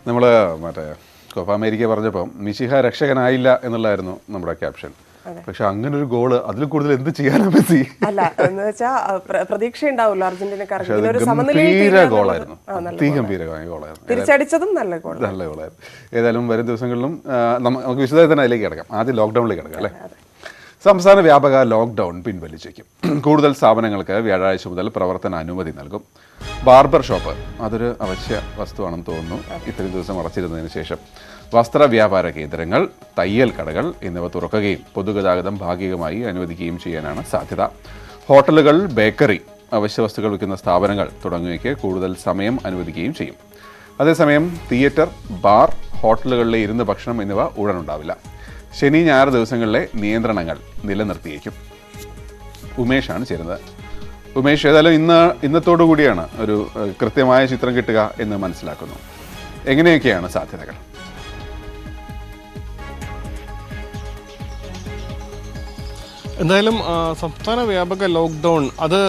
നമ്മൾ മറ്റേ Copa America പറഞ്ഞപ്പം മിശിഹ രക്ഷകനായില്ല എന്നുള്ളതായിരുന്നു നമ്മുടെ ക്യാപ്ഷൻ. പക്ഷെ അങ്ങനെ ഒരു ഗോള് അതിൽ കൂടുതൽ എന്ത് ചെയ്യാനാ മെസ്സി? അല്ല എന്ന് വെച്ചാൽ പ്രതീക്ഷ ഉണ്ടാവില്ല അർജന്റീനക്കാർക്ക്. ഗംഭീര ഗോളായിരുന്നു, അതിഗംഭീരമായ ഗോളായിരുന്നു. തിരിച്ചടിച്ചതും നല്ല ഗോളായിരുന്നു. ഏതായാലും വരും ദിവസങ്ങളിലും നമുക്ക് വിശദമായി തന്നെ അതിലേക്ക് കിടക്കാം. ആദ്യം ലോക്ക്ഡൌണിലേക്ക് കിടക്കാം അല്ലേ. സംസ്ഥാന വ്യാപക ലോക്ക്ഡൌൺ പിൻവലിച്ചേക്കും. കൂടുതൽ സ്ഥാപനങ്ങൾക്ക് വ്യാഴാഴ്ച മുതൽ പ്രവർത്തന അനുമതി നൽകും. ബാർബർ ഷോപ്പ് അതൊരു അവശ്യ വസ്തുവാണെന്ന് തോന്നുന്നു, ഇത്രയും ദിവസം അടച്ചിരുന്നതിന് ശേഷം. വസ്ത്ര വ്യാപാര കേന്ദ്രങ്ങൾ, തയ്യൽ കടകൾ എന്നിവ തുറക്കുകയും പൊതുഗതാഗതം ഭാഗികമായി അനുവദിക്കുകയും ചെയ്യാനാണ് സാധ്യത. ഹോട്ടലുകൾ, ബേക്കറി, അവശ്യ വസ്തുക്കൾ വിൽക്കുന്ന സ്ഥാപനങ്ങൾ തുടങ്ങിയവയ്ക്ക് കൂടുതൽ സമയം അനുവദിക്കുകയും ചെയ്യും. അതേസമയം തിയേറ്റർ, ബാർ, ഹോട്ടലുകളിലെ ഇരുന്ന് ഭക്ഷണം എന്നിവ ഉടനുണ്ടാവില്ല. ശനി, ഞായർ ദിവസങ്ങളിലെ നിയന്ത്രണങ്ങൾ നിലനിർത്തിയേക്കും. ഉമേഷാണ് ചേരുന്നത്. ഉമേഷ്, ഏതായാലും ഇന്നത്തോടു കൂടിയാണ് ഒരു കൃത്യമായ ചിത്രം കിട്ടുക എന്ന് മനസ്സിലാക്കുന്നു. എങ്ങനെയൊക്കെയാണ് സാധ്യതകൾ? എന്തായാലും സംസ്ഥാന വ്യാപക ലോക്ക്ഡൗൺ അത്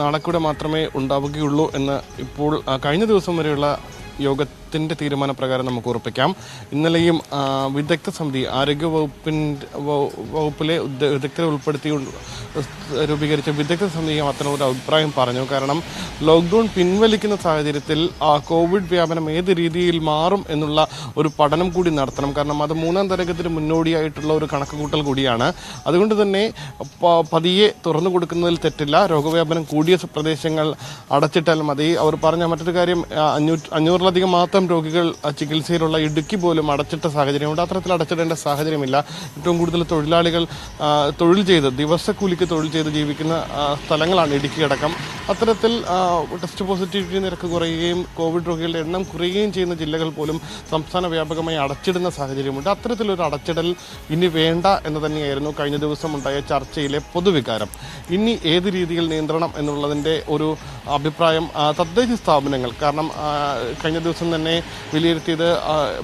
നാളെ കൂടെ മാത്രമേ ഉണ്ടാവുകയുള്ളൂ എന്ന് ഇപ്പോൾ കഴിഞ്ഞ ദിവസം വരെയുള്ള യോഗത്തിൻ്റെ തീരുമാനപ്രകാരം നമുക്ക് ഉറപ്പിക്കാം. ഇന്നലെയും വിദഗ്ധ സമിതി, ആരോഗ്യ വകുപ്പിലെ വിദഗ്ധരെ ഉൾപ്പെടുത്തി രൂപീകരിച്ച വിദഗ്ധ സമിതി അത്തരമൊരു അഭിപ്രായം പറഞ്ഞു. കാരണം ലോക്ക്ഡൗൺ പിൻവലിക്കുന്ന സാഹചര്യത്തിൽ കോവിഡ് വ്യാപനം ഏത് രീതിയിൽ മാറും എന്നുള്ള ഒരു പഠനം കൂടി നടത്തണം. കാരണം അത് മൂന്നാം തരംഗത്തിന് മുന്നോടിയായിട്ടുള്ള ഒരു കണക്കുകൂട്ടൽ കൂടിയാണ്. അതുകൊണ്ട് തന്നെ പതിയെ തുറന്നു കൊടുക്കുന്നതിൽ തെറ്റില്ല. രോഗവ്യാപനം കൂടിയ പ്രദേശങ്ങൾ അടച്ചിട്ടാൽ മതി. അവർ പറഞ്ഞ മറ്റൊരു കാര്യം, 500-ലധികം മാത്രം രോഗികൾ ചികിത്സയിലുള്ള ഇടുക്കി പോലും അടച്ചിട്ട സാഹചര്യമുണ്ട്. അത്തരത്തിൽ അടച്ചിടേണ്ട സാഹചര്യമില്ല. ഏറ്റവും കൂടുതൽ തൊഴിലാളികൾ തൊഴിൽ ചെയ്ത് ദിവസക്കൂലിക്ക് തൊഴിൽ ചെയ്ത് ജീവിക്കുന്ന സ്ഥലങ്ങളാണ് ഇടുക്കി അടക്കം. അത്തരത്തിൽ ടെസ്റ്റ് പോസിറ്റിവിറ്റി നിരക്ക് കുറയുകയും കോവിഡ് രോഗികളുടെ എണ്ണം കുറയുകയും ചെയ്യുന്ന ജില്ലകൾ പോലും സംസ്ഥാന വ്യാപകമായി അടച്ചിടുന്ന സാഹചര്യമുണ്ട്. അത്തരത്തിലൊരു അടച്ചിടൽ ഇനി വേണ്ട എന്ന് തന്നെയായിരുന്നു കഴിഞ്ഞ ദിവസം ഉണ്ടായ ചർച്ചയിലെ പൊതുവികാരം. ഇനി ഏത് രീതിയിൽ നിയന്ത്രണം എന്നുള്ളതിൻ്റെ ഒരു അഭിപ്രായം തദ്ദേശ സ്ഥാപനങ്ങൾ, കാരണം കഴിഞ്ഞ ദിവസം തന്നെ വിലയിരുത്തിയത്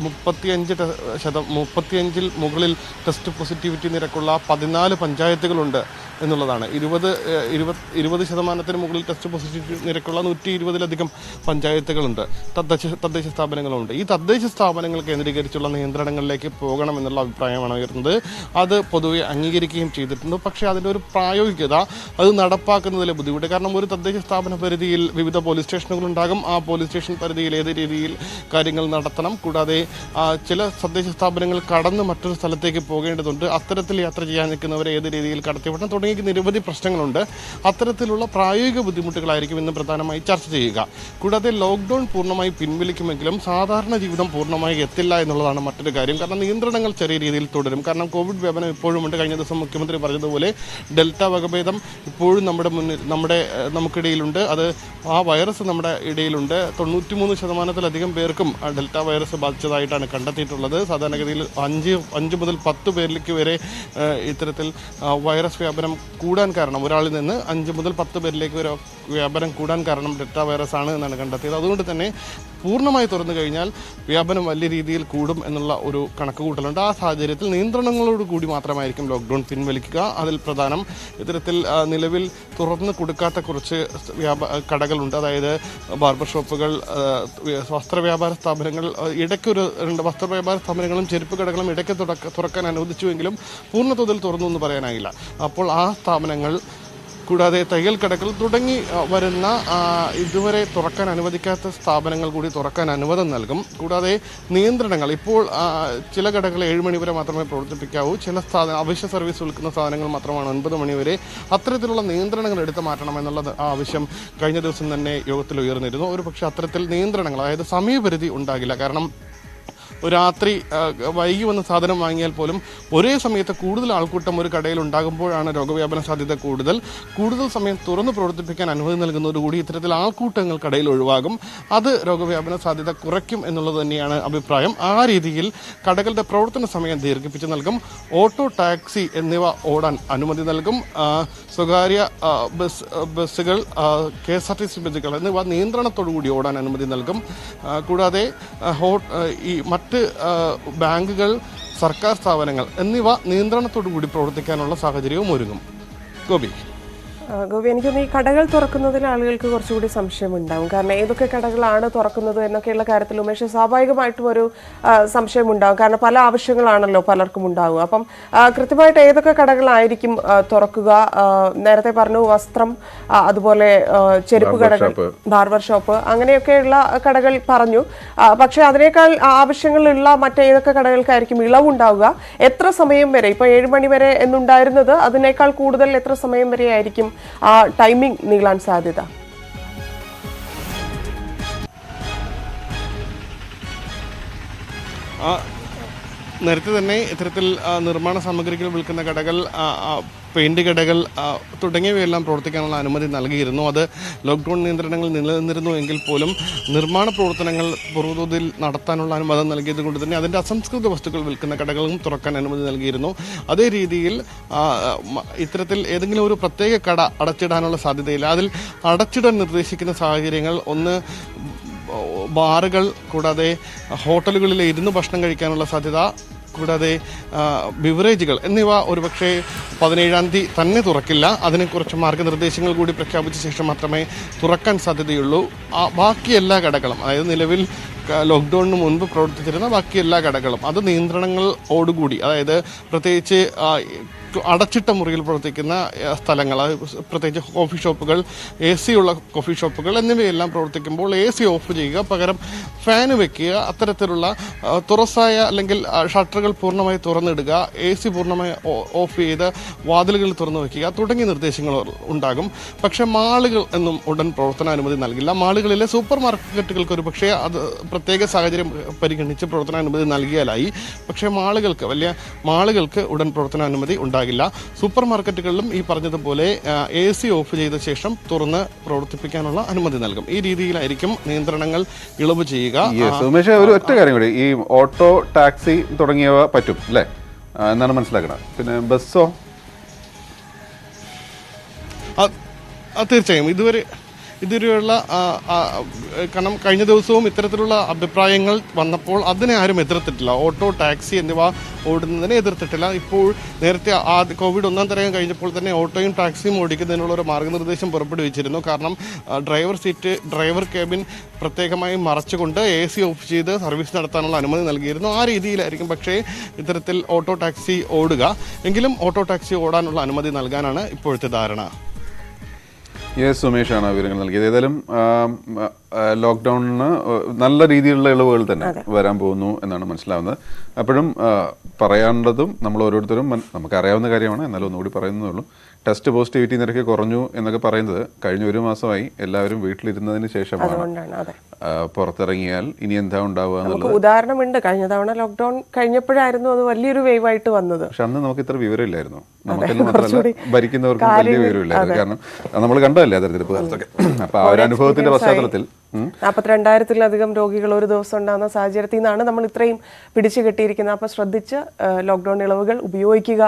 35% മുകളിൽ ടെസ്റ്റ് പോസിറ്റിവിറ്റി നിരക്കുള്ള 14 പഞ്ചായത്തുകളുണ്ട് എന്നുള്ളതാണ്. 20% മുകളിൽ ടെസ്റ്റ് പോസിറ്റിവിറ്റി നിരക്കുള്ള 120-ലധികം പഞ്ചായത്തുകളുണ്ട്, തദ്ദേശ സ്ഥാപനങ്ങളുണ്ട്. ഈ തദ്ദേശ സ്ഥാപനങ്ങൾ കേന്ദ്രീകരിച്ചുള്ള നിയന്ത്രണങ്ങളിലേക്ക് പോകണമെന്നുള്ള അഭിപ്രായമാണ് ഉയർന്നത്. അത് പൊതുവെ അംഗീകരിക്കുകയും ചെയ്തിട്ടുണ്ട്. പക്ഷേ അതിൻ്റെ ഒരു പ്രായോഗികത അത് നടപ്പാക്കുന്നതിലെ ബുദ്ധിമുട്ട്. കാരണം ഒരു തദ്ദേശ സ്ഥാപന പരിധിയിൽ വിവിധ പോലീസ് സ്റ്റേഷനുകളുണ്ടാകും. ആ പോലീസ് സ്റ്റേഷൻ പരിധിയിൽ ഏത് രീതിയിൽ കാര്യങ്ങൾ നടത്തണം. കൂടാതെ ചില തദ്ദേശ സ്ഥാപനങ്ങൾ കടന്ന് മറ്റൊരു സ്ഥലത്തേക്ക് പോകേണ്ടതുണ്ട്. അത്തരത്തിൽ യാത്ര ചെയ്യാൻ നിൽക്കുന്നവരെ ഏത് രീതിയിൽ കടത്തിവിടണം തുടങ്ങി നിരവധി പ്രശ്നങ്ങളുണ്ട്. അത്തരത്തിലുള്ള പ്രായോഗിക ബുദ്ധിമുട്ടുകളായിരിക്കും ഇന്ന് പ്രധാനമായി ചർച്ച ചെയ്യുക. കൂടാതെ ലോക്ക്ഡൗൺ പൂർണ്ണമായി പിൻവലിക്കുമെങ്കിലും സാധാരണ ജീവിതം പൂർണ്ണമായി എത്തില്ല എന്നുള്ളതാണ് മറ്റൊരു കാര്യം. കാരണം നിയന്ത്രണങ്ങൾ ചെറിയ രീതിയിൽ തുടരും. കാരണം കോവിഡ് വ്യാപനം ഇപ്പോഴുമുണ്ട്. കഴിഞ്ഞ ദിവസം മുഖ്യമന്ത്രി പറഞ്ഞതുപോലെ ഡെൽറ്റ വകഭേദം ഇപ്പോഴും നമുക്കിടയിലുണ്ട്. അത് ആ വൈറസ് നമ്മുടെ ഇടയിലുണ്ട്. 93%-ലധികം പേർക്കും ഡെൽറ്റ വൈറസ് ബാധിച്ചതായിട്ടാണ് കണ്ടെത്തിയിട്ടുള്ളത്. സാധാരണഗതിയിൽ 5 മുതൽ 10 പേരിലേക്ക് വരെ ഇത്തരത്തിൽ വൈറസ് വ്യാപനം കൂടാൻ കാരണം, ഒരാളിൽ നിന്ന് 5 മുതൽ 10 പേരിലേക്ക് വരെ വ്യാപനം കൂടാൻ കാരണം ഡെൽറ്റ വൈറസ് ആണ് എന്നാണ് കണ്ടെത്തിയത്. അതുകൊണ്ട് തന്നെ പൂർണ്ണമായി തുറന്നു കഴിഞ്ഞാൽ വ്യാപനം വലിയ രീതിയിൽ കൂടും എന്നുള്ള ഒരു കണക്കുകൂട്ടലുണ്ട്. ആ സാഹചര്യത്തിൽ നിയന്ത്രണങ്ങളോട് കൂടി മാത്രമായിരിക്കും ലോക്ക്ഡൗൺ പിൻവലിക്കുക. അതിൽ പ്രധാനം ഇത്തരത്തിൽ നിലവിൽ തുറന്നു കൊടുക്കാത്ത കുറച്ച് കടകളുണ്ട്. അതായത് ബാർബർ ഷോപ്പുകൾ, വസ്ത്രവ്യാപാര സ്ഥാപനങ്ങൾ, ഇടയ്ക്കൊരു 2 വസ്ത്രവ്യാപാര സ്ഥാപനങ്ങളും ചെരുപ്പ് കടകളും ഇടയ്ക്ക് തുറക്കാൻ അനുവദിച്ചുവെങ്കിലും പൂർണ്ണതോതിൽ തുറന്നു എന്ന് പറയാനായില്ല. അപ്പോൾ ആ സ്ഥാപനങ്ങൾ, കൂടാതെ തയ്യൽ കടകൾ തുടങ്ങി വരുന്ന ഇതുവരെ തുറക്കാൻ അനുവദിക്കാത്ത സ്ഥാപനങ്ങൾ കൂടി തുറക്കാൻ അനുവാദം നൽകും. കൂടാതെ നിയന്ത്രണങ്ങൾ, ഇപ്പോൾ ചില കടകൾ 7 മണി വരെ മാത്രമേ പ്രവർത്തിപ്പിക്കാവൂ. ചില അവശ്യ സർവീസ് വിൽക്കുന്ന സാധനങ്ങൾ മാത്രമാണ് 9 മണി വരെ. അത്തരത്തിലുള്ള നിയന്ത്രണങ്ങൾ എടുത്തു മാറ്റണം എന്നുള്ള ആവശ്യം കഴിഞ്ഞ ദിവസം തന്നെ യോഗത്തിൽ ഉയർന്നിരുന്നു. ഒരു പക്ഷേ അത്തരത്തിൽ നിയന്ത്രണങ്ങൾ, അതായത് സമയപരിധി ഉണ്ടാകില്ല. കാരണം രാത്രി വൈകി വന്ന സാധനം വാങ്ങിയാൽ പോലും ഒരേ സമയത്ത് കൂടുതൽ ആൾക്കൂട്ടം ഒരു കടയിൽ ഉണ്ടാകുമ്പോഴാണ് രോഗവ്യാപന സാധ്യത കൂടുതൽ സമയം തുറന്ന് പ്രവർത്തിപ്പിക്കാൻ അനുമതി നൽകുന്നതോടുകൂടി ഇത്തരത്തിൽ ആൾക്കൂട്ടങ്ങൾ കടയിൽ ഒഴിവാകും. അത് രോഗവ്യാപന സാധ്യത കുറയ്ക്കും എന്നുള്ളത് തന്നെയാണ് അഭിപ്രായം. ആ രീതിയിൽ കടകളുടെ പ്രവർത്തന സമയം ദീർഘിപ്പിച്ച് നൽകും. ഓട്ടോ, ടാക്സി എന്നിവ ഓടാൻ അനുമതി നൽകും. സ്വകാര്യ ബസ്സുകൾ, KSRTC ബസ്സുകൾ എന്നിവ നിയന്ത്രണത്തോടുകൂടി ഓടാൻ അനുമതി നൽകും. കൂടാതെ മറ്റ് ബാങ്കുകൾ, സർക്കാർ സ്ഥാപനങ്ങൾ എന്നിവ നിയന്ത്രണത്തോടു കൂടി പ്രവർത്തിക്കാനുള്ള സാഹചര്യവും ഒരുങ്ങും. ഗോപി. ഗോപി, എനിക്കൊന്ന് ഈ കടകൾ തുറക്കുന്നതിൽ ആളുകൾക്ക് കുറച്ചുകൂടി സംശയമുണ്ടാവും. കാരണം ഏതൊക്കെ കടകളാണ് തുറക്കുന്നത് എന്നൊക്കെയുള്ള കാര്യത്തിൽ ഉമേഷ് സ്വാഭാവികമായിട്ടും ഒരു സംശയമുണ്ടാകും. കാരണം പല ആവശ്യങ്ങളാണല്ലോ പലർക്കും ഉണ്ടാവുക. അപ്പം കൃത്യമായിട്ട് ഏതൊക്കെ കടകളായിരിക്കും തുറക്കുക? നേരത്തെ പറഞ്ഞു വസ്ത്രം, അതുപോലെ ചെരുപ്പ് കടകൾ, ബാർബർ ഷോപ്പ്, അങ്ങനെയൊക്കെയുള്ള കടകൾ പറഞ്ഞു. പക്ഷെ അതിനേക്കാൾ ആവശ്യങ്ങളുള്ള മറ്റേതൊക്കെ കടകൾക്കായിരിക്കും ഇളവുണ്ടാവുക? എത്ര സമയം വരെ? ഇപ്പോൾ 7 മണി വരെ എന്നുണ്ടായിരുന്നത് അതിനേക്കാൾ കൂടുതൽ എത്ര സമയം വരെ ആയിരിക്കും ആ ടൈമിംഗ് നീളാൻ സാധ്യത? നേരത്തെ തന്നെ ഇത്തരത്തിൽ നിർമ്മാണ സാമഗ്രികൾ വിൽക്കുന്ന കടകൾ, പെയിന്റ് കടകൾ തുടങ്ങിയവയെല്ലാം പ്രവർത്തിക്കാനുള്ള അനുമതി നൽകിയിരുന്നു. അത് ലോക്ക്ഡൗൺ നിയന്ത്രണങ്ങൾ നിലനിന്നിരുന്നു എങ്കിൽ പോലും നിർമ്മാണ പ്രവർത്തനങ്ങൾ പൂർവ്വതോതിൽ നടത്താനുള്ള അനുമതി നൽകിയത് കൊണ്ട് തന്നെ അതിൻ്റെ അസംസ്കൃത വസ്തുക്കൾ വിൽക്കുന്ന കടകളും തുറക്കാൻ അനുമതി നൽകിയിരുന്നു. അതേ രീതിയിൽ ഇത്തരത്തിൽ ഏതെങ്കിലും ഒരു പ്രത്യേക കട അടച്ചിടാനുള്ള സാധ്യതയില്ല. അതിൽ അടച്ചിടാൻ നിർദ്ദേശിക്കുന്ന സാഹചര്യങ്ങൾ ഒന്ന് ബാറുകൾ, കൂടാതെ ഹോട്ടലുകളിൽ ഇരുന്ന് ഭക്ഷണം കഴിക്കാനുള്ള സാധ്യത, കൂടാതെ ബിവറേജുകൾ എന്നിവ ഒരുപക്ഷെ 17-ാം തീയതി തന്നെ തുറക്കില്ല. അതിന് കുറച്ച് മാർഗ്ഗനിർദ്ദേശങ്ങൾ കൂടി പ്രഖ്യാപിച്ച ശേഷം മാത്രമേ തുറക്കാൻ സാധ്യതയുള്ളൂ. ബാക്കി എല്ലാ കടകളും, അതായത് നിലവിൽ ലോക്ക്ഡൗണിന് മുൻപ് പ്രവർത്തിച്ചിരുന്ന ബാക്കി എല്ലാ കടകളും അത് നിയന്ത്രണങ്ങളോടുകൂടി, അതായത് പ്രത്യേകിച്ച് അടച്ചിട്ട മുറിയിൽ പ്രവർത്തിക്കുന്ന സ്ഥലങ്ങൾ, പ്രത്യേകിച്ച് കോഫി ഷോപ്പുകൾ, AC ഉള്ള കോഫി ഷോപ്പുകൾ എന്നിവയെല്ലാം പ്രവർത്തിക്കുമ്പോൾ AC ഓഫ് ചെയ്യുക, പകരം ഫാന് വെക്കുക, അത്തരത്തിലുള്ള തുറസായ അല്ലെങ്കിൽ ഷട്ടറുകൾ പൂർണ്ണമായി തുറന്നിടുക, AC പൂർണ്ണമായി ഓഫ് ചെയ്ത് വാതിലുകൾ തുറന്നു വയ്ക്കുക തുടങ്ങിയ നിർദ്ദേശങ്ങൾ ഉണ്ടാകും. പക്ഷേ മാളുകൾ എന്നും ഉടൻ പ്രവർത്തനാനുമതി നൽകില്ല. മാളുകളിലെ സൂപ്പർ മാർക്കറ്റുകൾക്ക് ഒരു പക്ഷേ അത് പ്രത്യേക സാഹചര്യം പരിഗണിച്ച് പ്രവർത്തനാനുമതി നൽകിയാലായി. പക്ഷേ മാളുകൾക്ക്, വലിയ മാളുകൾക്ക് ഉടൻ പ്രവർത്തനാനുമതി ഉണ്ടാകില്ല. സൂപ്പർ മാർക്കറ്റുകളിലും ഈ പറഞ്ഞതുപോലെ AC ഓഫ് ചെയ്ത ശേഷം തുറന്ന് പ്രവർത്തിപ്പിക്കാനുള്ള അനുമതി നൽകും. ഈ രീതിയിലായിരിക്കും നിയന്ത്രണങ്ങൾ ഇളവ് ചെയ്യുക. സുമേഷ്, ഒരു ഒറ്റ കാര്യം കൂടി, ഈ ഓട്ടോ, ടാക്സി തുടങ്ങിയവ പറ്റും അല്ലേ എന്നാണ് മനസ്സിലാക്കണം. പിന്നെ ബസ്സോ? തീർച്ചയായും ഇതുവരെയുള്ള കാരണം കഴിഞ്ഞ ദിവസവും ഇത്തരത്തിലുള്ള അഭിപ്രായങ്ങൾ വന്നപ്പോൾ അതിനെ ആരും എതിർത്തിട്ടില്ല. ഓട്ടോ, ടാക്സി എന്നിവ ഓടുന്നതിനെ എതിർത്തിട്ടില്ല. ഇപ്പോൾ നേരത്തെ കോവിഡ് 1-ാം തരംഗം കഴിഞ്ഞപ്പോൾ തന്നെ ഓട്ടോയും ടാക്സിയും ഓടിക്കുന്നതിനുള്ള ഒരു മാർഗ്ഗനിർദ്ദേശം പുറപ്പെടുവിച്ചിരുന്നു. കാരണം ഡ്രൈവർ ക്യാബിൻ പ്രത്യേകമായി മറച്ചുകൊണ്ട് AC ഓഫ് ചെയ്ത് സർവീസ് നടത്താനുള്ള അനുമതി നൽകിയിരുന്നു. ആ രീതിയിലായിരിക്കും പക്ഷേ ഇത്തരത്തിൽ ഓട്ടോ, ടാക്സി ഓടുക. എങ്കിലും ഓട്ടോ, ടാക്സി ഓടാനുള്ള അനുമതി നൽകാനാണ് ഇപ്പോഴത്തെ ധാരണ. സുമേഷാണ് വിവരങ്ങൾ നൽകിയത്. ഏതായാലും ലോക്ക്ഡൌണിന് നല്ല രീതിയിലുള്ള ഇളവുകൾ തന്നെ വരാൻ പോകുന്നു എന്നാണ് മനസ്സിലാവുന്നത്. അപ്പോഴും പറയേണ്ടതും നമ്മൾ ഓരോരുത്തരും നമുക്കറിയാവുന്ന കാര്യമാണ്, എന്നാലും ഒന്നുകൂടി പറയുന്നതേ ഉള്ളൂ. ടെസ്റ്റ് പോസിറ്റിവിറ്റി നിരക്ക് കുറഞ്ഞു എന്നൊക്കെ പറയുന്നത് കഴിഞ്ഞ 1 മാസമായി എല്ലാവരും വീട്ടിലിരുന്നതിന് ശേഷമാണ്. പുറത്തിറങ്ങിയാൽ ഇനി എന്താ ഉണ്ടാവുക എന്നുള്ളത് ഉദാഹരണമുണ്ട്. കഴിഞ്ഞ തവണ ലോക്ക്ഡൌൺ കഴിഞ്ഞപ്പോഴായിരുന്നു അത് വലിയൊരു വേവായിട്ട് വന്നത്. പക്ഷെ അന്ന് നമുക്ക് ഇത്ര വിവരമില്ലായിരുന്നു. നമുക്കെല്ലാം മാത്രമല്ല ഭരിക്കുന്നവർക്കും വലിയ വിവരമില്ലായിരുന്നു. കാരണം നമ്മൾ കണ്ടതല്ലേ അത്തരത്തിൽ കാലത്തൊക്കെ. അപ്പൊ ആ ഒരു അനുഭവത്തിന്റെ പശ്ചാത്തലത്തിൽ 42,000-ത്തിലധികം രോഗികൾ ഒരു ദിവസം ഉണ്ടാകുന്ന സാഹചര്യത്തിൽ നിന്നാണ് നമ്മൾ ഇത്രയും പിടിച്ചു കെട്ടിയിരിക്കുന്നത്. അപ്പൊ ശ്രദ്ധിച്ച് ലോക്ക്ഡൌൺ ഇളവുകൾ ഉപയോഗിക്കുക.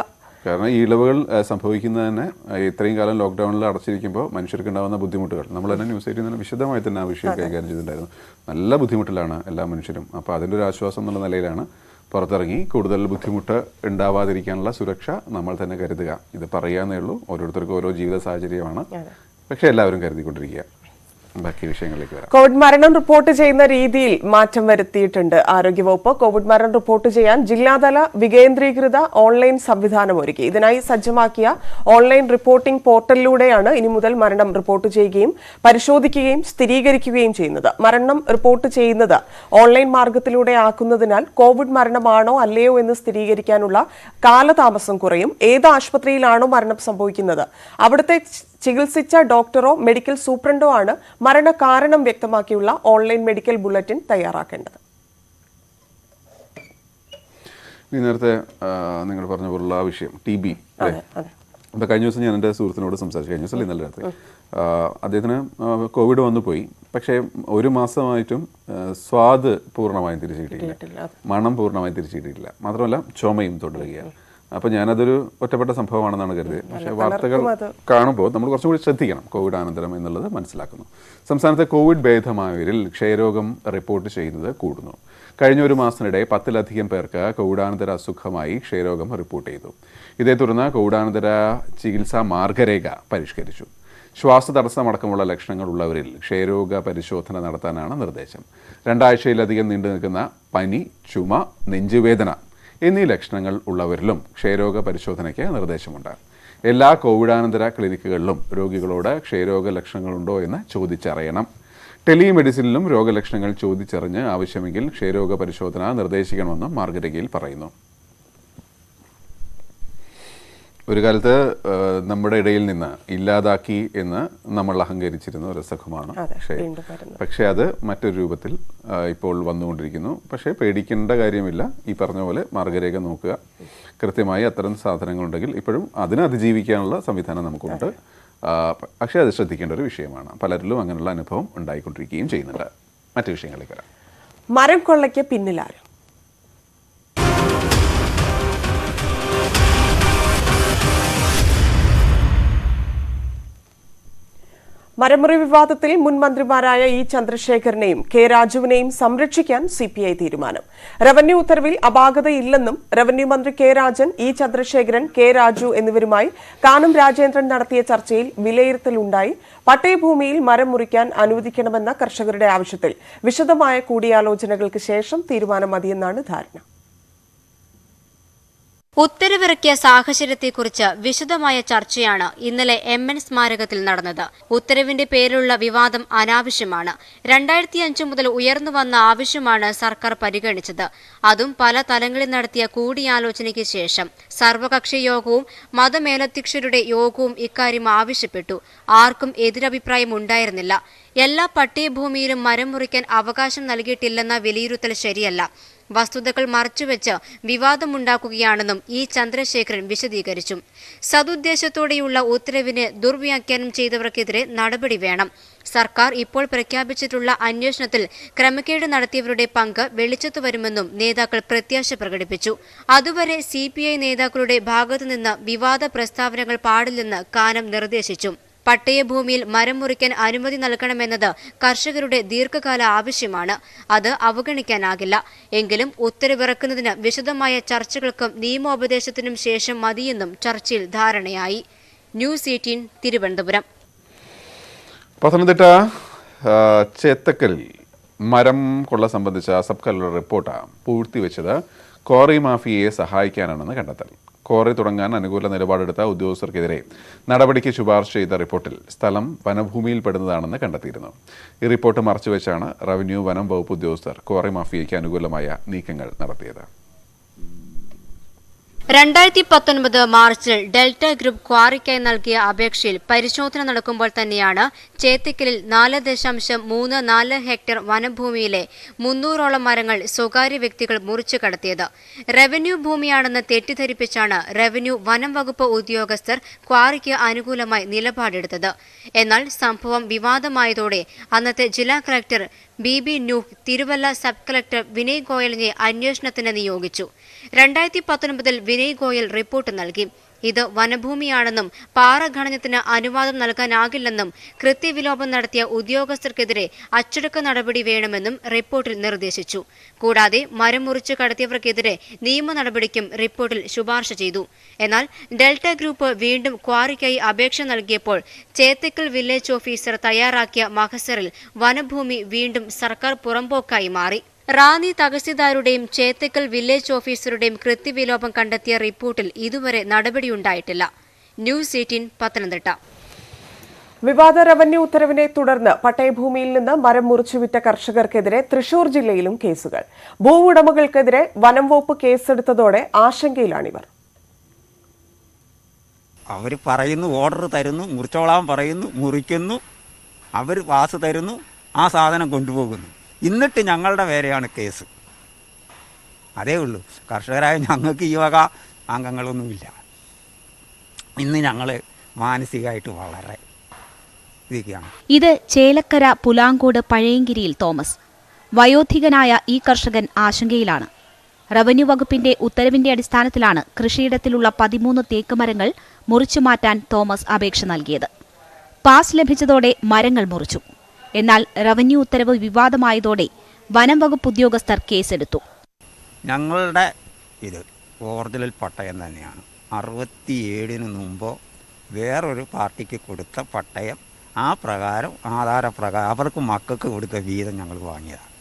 കാരണം ഈ ഇളവുകൾ സംഭവിക്കുന്നത് തന്നെ ഇത്രയും കാലം ലോക്ക്ഡൌണിൽ അടച്ചിരിക്കുമ്പോൾ മനുഷ്യർക്ക് ഉണ്ടാകുന്ന ബുദ്ധിമുട്ടുകൾ നമ്മൾ തന്നെ ന്യൂസ് എയ്റ്റിൽ നിന്ന് വിശദമായി തന്നെ ആ വിഷയം കൈകാര്യം ചെയ്തിട്ടുണ്ടായിരുന്നു. നല്ല ബുദ്ധിമുട്ടിലാണ് എല്ലാ മനുഷ്യരും. അപ്പോൾ അതിൻ്റെ ഒരു ആശ്വാസം എന്നുള്ള നിലയിലാണ് പുറത്തിറങ്ങി കൂടുതൽ ബുദ്ധിമുട്ട് ഉണ്ടാവാതിരിക്കാനുള്ള സുരക്ഷ നമ്മൾ തന്നെ കരുതുക. ഇത് പറയാന്നേ ഉള്ളൂ. ഓരോരുത്തർക്കും ഓരോ ജീവിത സാഹചര്യമാണ്. പക്ഷേ എല്ലാവരും കരുതിക്കൊണ്ടിരിക്കുക. ബാക്കി വിഷയങ്ങളിലേക്ക് വരാം. കോവിഡ് മരണം റിപ്പോർട്ട് ചെയ്യുന്ന രീതിയിൽ മാറ്റം വരുത്തിയിട്ടുണ്ട് ആരോഗ്യവകുപ്പ്. കോവിഡ് മരണം റിപ്പോർട്ട് ചെയ്യാൻ ജില്ലാതല വികേന്ദ്രീകൃത ഓൺലൈൻ സംവിധാനം ഒരുക്കി. ഇതിനായി സജ്ജമാക്കിയ ഓൺലൈൻ റിപ്പോർട്ടിംഗ് പോർട്ടലിലൂടെയാണ് ഇനി മുതൽ മരണം റിപ്പോർട്ട് ചെയ്യുകയും പരിശോധിക്കുകയും സ്ഥിരീകരിക്കുകയും ചെയ്യുന്നത്. മരണം റിപ്പോർട്ട് ചെയ്യുന്നത് ഓൺലൈൻ മാർഗത്തിലൂടെ ആക്കുന്നതിനാൽ കോവിഡ് മരണമാണോ അല്ലയോ എന്ന് സ്ഥിരീകരിക്കാനുള്ള കാലതാമസം കുറയും. ഏത് ആശുപത്രിയിലാണോ മരണം സംഭവിക്കുന്നത് അവിടുത്തെ ചികിത്സിച്ച ഡോക്ടറോ മെഡിക്കൽ സൂപ്രണ്ടോ ആണ് മരണകാരണം വ്യക്തമാക്കിയുള്ള ഓൺലൈൻ മെഡിക്കൽ ബുള്ളറ്റിൻ തയ്യാറാക്കേണ്ടത്. നേരത്തെ നിങ്ങൾ പറഞ്ഞ പോലുള്ള ആ വിഷയം TB അല്ലേ? അപ്പോൾ കഴിഞ്ഞ ദിവസം ഞാൻ എൻ്റെ സുഹൃത്തിനോട് സംസാരിച്ചു. കഴിഞ്ഞ ദിവസം ഇന്നലെ രാത്രി അദ്ദേഹത്തിന് കോവിഡ് വന്നു പോയി. പക്ഷേ 1 മാസമായിട്ടും സ്വാദ് പൂർണ്ണമായും തിരിച്ചു കിട്ടിയില്ല, മണം പൂർണ്ണമായും തിരിച്ചു കിട്ടിയിട്ടില്ല. മാത്രമല്ല ചുമയും തുടരുകയാണ്. അപ്പോൾ ഞാനതൊരു ഒറ്റപ്പെട്ട സംഭവമാണെന്നാണ് കരുതിയത്. പക്ഷേ വാർത്തകൾ കാണുമ്പോൾ നമ്മൾ കുറച്ചും കൂടി ശ്രദ്ധിക്കണം കോവിഡ് അനന്തരം എന്നുള്ളത് മനസ്സിലാക്കുന്നു. സംസ്ഥാനത്തെ കോവിഡ് ഭേദമായവരിൽ ക്ഷയരോഗം റിപ്പോർട്ട് ചെയ്യുന്നത് കൂടുന്നു. കഴിഞ്ഞ ഒരു മാസത്തിനിടെ 10-ലധികം പേർക്ക് കോവിഡാനന്തര അസുഖമായി ക്ഷയരോഗം റിപ്പോർട്ട് ചെയ്തു. ഇതേ തുടർന്ന് കോവിഡാനന്തര ചികിത്സാ മാർഗരേഖ പരിഷ്കരിച്ചു. ശ്വാസതടസ്സമടക്കമുള്ള ലക്ഷണങ്ങൾ ഉള്ളവരിൽ ക്ഷയരോഗ പരിശോധന നടത്താനാണ് നിർദ്ദേശം. 2 ആഴ്ചയിലധികം നീണ്ടു നിൽക്കുന്ന പനി, ചുമ, നെഞ്ചുവേദന എന്നീ ലക്ഷണങ്ങൾ ഉള്ളവരിലും ക്ഷയരോഗ പരിശോധനയ്ക്ക് നിർദ്ദേശമുണ്ട്. എല്ലാ കോവിഡാനന്തര ക്ലിനിക്കുകളിലും രോഗികളോട് ക്ഷയരോഗ ലക്ഷണങ്ങളുണ്ടോ എന്ന് ചോദിച്ചറിയണം. ടെലിമെഡിസിനിലും രോഗലക്ഷണങ്ങൾ ചോദിച്ചറിഞ്ഞ് ആവശ്യമെങ്കിൽ ക്ഷയരോഗ പരിശോധന നിർദ്ദേശിക്കണമെന്നും മാർഗരേഖയിൽ പറയുന്നു. ഒരു കാലത്ത് നമ്മുടെ ഇടയിൽ നിന്ന് ഇല്ലാതാക്കി എന്ന് നമ്മൾ അഹങ്കരിച്ചിരുന്ന ഒരു അസുഖമാണ് ക്ഷയം. പക്ഷേ അത് മറ്റൊരു രൂപത്തിൽ ഇപ്പോൾ വന്നുകൊണ്ടിരിക്കുന്നു. പക്ഷേ പേടിക്കേണ്ട കാര്യമില്ല. ഈ പറഞ്ഞ പോലെ മാർഗരേഖ നോക്കുക. കൃത്യമായി അത്തരം സാധനങ്ങളുണ്ടെങ്കിൽ ഇപ്പോഴും അതിനെ അതിജീവിക്കാനുള്ള സംവിധാനം നമുക്കുണ്ട്. പക്ഷേ അത് ശ്രദ്ധിക്കേണ്ട ഒരു വിഷയമാണ്. പലരിലും അങ്ങനെയുള്ള അനുഭവം ഉണ്ടായിക്കൊണ്ടിരിക്കുകയും ചെയ്യുന്നുണ്ട്. മറ്റു വിഷയങ്ങളിലേക്ക് വരാം. മരം കൊള്ളയ്ക്ക് പിന്നിലാരും. മരമുറി വിവാദത്തിൽ മുൻ മന്ത്രിമാരായ ഇ ചന്ദ്രശേഖരനെയും കെ രാജുവിനെയും സംരക്ഷിക്കാൻ സിപിഐ തീരുമാനം. റവന്യൂ ഉത്തരവിൽ അപാകതയില്ലെന്നും റവന്യൂ മന്ത്രി K Rajan, E Chandrasekharan, K Raju എന്നിവരുമായി കാനം രാജേന്ദ്രൻ നടത്തിയ ചർച്ചയിൽ വിലയിരുത്തലുണ്ടായി. പട്ടയഭൂമിയിൽ മരം മുറിക്കാൻ അനുവദിക്കണമെന്ന കർഷകരുടെ ആവശ്യത്തിൽ വിശദമായ കൂടിയാലോചനകൾക്ക് ശേഷം തീരുമാനം മതിയെന്നാണ് ധാരണ. ഉത്തരവിറക്കിയ സാഹചര്യത്തെക്കുറിച്ച് വിശദമായ ചർച്ചയാണ് ഇന്നലെ MN സ്മാരകത്തിൽ നടന്നത്. ഉത്തരവിന്റെ പേരിലുള്ള വിവാദം അനാവശ്യമാണ്. 2005 മുതൽ ഉയർന്നുവന്ന ആവശ്യമാണ് സർക്കാർ പരിഗണിച്ചത്. അതും പല തലങ്ങളിൽ നടത്തിയ കൂടിയാലോചനയ്ക്ക് ശേഷം. സർവകക്ഷി യോഗവും മതമേലധ്യക്ഷരുടെ യോഗവും ഇക്കാര്യം ആവശ്യപ്പെട്ടു. ആർക്കും എതിരഭിപ്രായം ഉണ്ടായിരുന്നില്ല. എല്ലാ പട്ടയഭൂമിയിലും മരം മുറിക്കാൻ അവകാശം നൽകിയിട്ടില്ലെന്ന വിലയിരുത്തൽ ശരിയല്ല. വസ്തുതകൾ മറച്ചുവെച്ച് വിവാദമുണ്ടാക്കുകയാണെന്നും ഇ ചന്ദ്രശേഖരൻ വിശദീകരിച്ചു. സതുദ്ദേശത്തോടെയുള്ള ഉത്തരവിന് ദുർവ്യാഖ്യാനം ചെയ്തവർക്കെതിരെ നടപടി വേണം. സർക്കാർ ഇപ്പോൾ പ്രഖ്യാപിച്ചിട്ടുള്ള അന്വേഷണത്തിൽ ക്രമക്കേട് നടത്തിയവരുടെ പങ്ക് വെളിച്ചത്തു വരുമെന്നും നേതാക്കൾ പ്രത്യാശ പ്രകടിപ്പിച്ചു. അതുവരെ CPI നേതാക്കളുടെ ഭാഗത്തുനിന്ന് വിവാദ പ്രസ്താവനകൾ പാടില്ലെന്ന് കാനം നിർദ്ദേശിച്ചു. പട്ടയഭൂമിയിൽ മരം മുറിക്കാൻ അനുമതി നൽകണമെന്നത് കർഷകരുടെ ദീർഘകാല ആവശ്യമാണ്. അത് അവഗണിക്കാനാകില്ല. എങ്കിലും ഉത്തരവിറക്കുന്നതിന് വിശദമായ ചർച്ചകൾക്കും നിയമോപദേശത്തിനും ശേഷം മതിയെന്നും ചർച്ചയിൽ ധാരണയായി. ന്യൂസ് 18 തിരുവനന്തപുരം. പത്തനംതിട്ട ചേത്തക്കലിൽ മരം കൊള്ള സംബന്ധിച്ച സബ് കളക്ടർ റിപ്പോർട്ട് പൂഴ്ത്തിവെച്ചത് ക്വാറി മാഫിയയെ സഹായിക്കാനാണെന്ന് കണ്ടെത്തൽ. ക്വാറി തുടങ്ങാൻ അനുകൂല നിലപാടെടുത്ത ഉദ്യോഗസ്ഥർക്കെതിരെ നടപടിക്ക് ശുപാർശ ചെയ്ത റിപ്പോർട്ടിൽ സ്ഥലം വനഭൂമിയിൽപ്പെടുന്നതാണെന്ന് കണ്ടെത്തിയിരുന്നു. ഈ റിപ്പോർട്ട് മറച്ചുവെച്ചാണ് റവന്യൂ വനം വകുപ്പ് ഉദ്യോഗസ്ഥർ ക്വാറി മാഫിയയ്ക്ക് അനുകൂലമായ നീക്കങ്ങൾ നടത്തിയത്. 2019 മാർച്ചിൽ ഡെൽറ്റ ഗ്രൂപ്പ് ക്വാറിക്കായി നൽകിയ അപേക്ഷയിൽ പരിശോധന നടക്കുമ്പോൾ തന്നെയാണ് ചേത്തിക്കലിൽ 4.34 ഹെക്ടർ വനഭൂമിയിലെ 300ഓളം മരങ്ങൾ സ്വകാര്യ വ്യക്തികൾ മുറിച്ചു കടത്തിയത്. റവന്യൂ ഭൂമിയാണെന്ന് തെറ്റിദ്ധരിപ്പിച്ചാണ് റവന്യൂ വനം വകുപ്പ് ഉദ്യോഗസ്ഥർ ക്വാറിക്ക് അനുകൂലമായി നിലപാടെടുത്തത്. എന്നാൽ സംഭവം വിവാദമായതോടെ അന്നത്തെ ജില്ലാ collector BB Nooh Thiruvalla sub collector Vinay ഗോയലിനെ അന്വേഷണത്തിന് നിയോഗിച്ചു. 2019 വിനയ് ഗോയൽ റിപ്പോർട്ട് നൽകി. ഇത് വനഭൂമിയാണെന്നും പാറ ഖനനത്തിന് അനുവാദം നൽകാനാകില്ലെന്നും കൃത്യവിലോപം നടത്തിയ ഉദ്യോഗസ്ഥർക്കെതിരെ അച്ചടക്ക നടപടി വേണമെന്നും റിപ്പോർട്ടിൽ നിർദ്ദേശിച്ചു. കൂടാതെ മരം മുറിച്ചു കടത്തിയവർക്കെതിരെ നിയമ നടപടിക്കും റിപ്പോർട്ടിൽ ശുപാർശ ചെയ്തു. എന്നാൽ ഡെൽറ്റ ഗ്രൂപ്പ് വീണ്ടും ക്വാറിക്കായി അപേക്ഷ നൽകിയപ്പോൾ ചേത്തക്കൽ വില്ലേജ് ഓഫീസർ തയ്യാറാക്കിയ മഹസറിൽ വനഭൂമി വീണ്ടും സർക്കാർ പുറമ്പോക്കായി മാറി. റാന്നി തഹസിൽദാരുടെയും ചേത്തക്കൽ വില്ലേജ് ഓഫീസറുടെയും കൃത്യവിലോപം കണ്ടെത്തിയ റിപ്പോർട്ടിൽ ഇതുവരെ നടപടിയുണ്ടായിട്ടില്ല. ന്യൂസ് 18 പത്തനംതിട്ട. വിവാദ റവന്യൂ ഉത്തരവിനെ തുടർന്ന് പട്ടയഭൂമിയിൽ നിന്ന് മരം മുറിച്ചുവിറ്റ കർഷകർക്കെതിരെ തൃശൂർ ജില്ലയിലും കേസുകൾ. ഭൂവുടമകൾക്കെതിരെ വനം വകുപ്പ് കേസെടുത്തതോടെ ആശങ്കയിലാണിവർ. അവർ പറയുന്നു, ഓർഡർ തരുന്നു, മുറിച്ചോളാൻ പറയുന്നു, മുറിക്കുന്നു, അവർ പാസ് തരുന്നു, ആ സാധനം കൊണ്ടുപോകുന്നു. എന്നിട്ട് ഞങ്ങളുടെ പേരെയാണ് കേസ്. അതേ ഉള്ളൂ. കർഷകരായ ഞങ്ങൾക്ക് ഈ വക അംഗങ്ങളൊന്നുമില്ല. ഇന്ന് ഞങ്ങൾ മാനസികമായിട്ട് വളരെ ഇതൊക്കെയാണ്. ഇത് ചേലക്കര പുലാങ്കോട് പഴയങ്കിരിയിൽ തോമസ്. വയോധികനായ ഈ കർഷകൻ ആശങ്കയിലാണ്. റവന്യൂ വകുപ്പിന്റെ ഉത്തരവിന്റെ അടിസ്ഥാനത്തിലാണ് കൃഷിയിടത്തിലുള്ള 13 തേക്ക് മരങ്ങൾ മുറിച്ചുമാറ്റാൻ തോമസ് അപേക്ഷ നൽകിയത്. പാസ് ലഭിച്ചതോടെ മരങ്ങൾ മുറിച്ചു. എന്നാൽ റവന്യൂ ഉത്തരവ് വിവാദമായതോടെ വനം വകുപ്പ് ഉദ്യോഗസ്ഥർ കേസെടുത്തു. ഞങ്ങളുടെ ഇത് ഒറിജിനൽ പട്ടയം തന്നെയാണ്. 67 മുമ്പോ വേറൊരു പാർട്ടിക്ക് കൊടുത്ത പട്ടയം ആ പ്രകാരം ആധാരപ്രകാരം അവർക്ക് മക്കൾക്ക് കൊടുത്ത വീതം ഞങ്ങൾ വാങ്ങിയതാണ്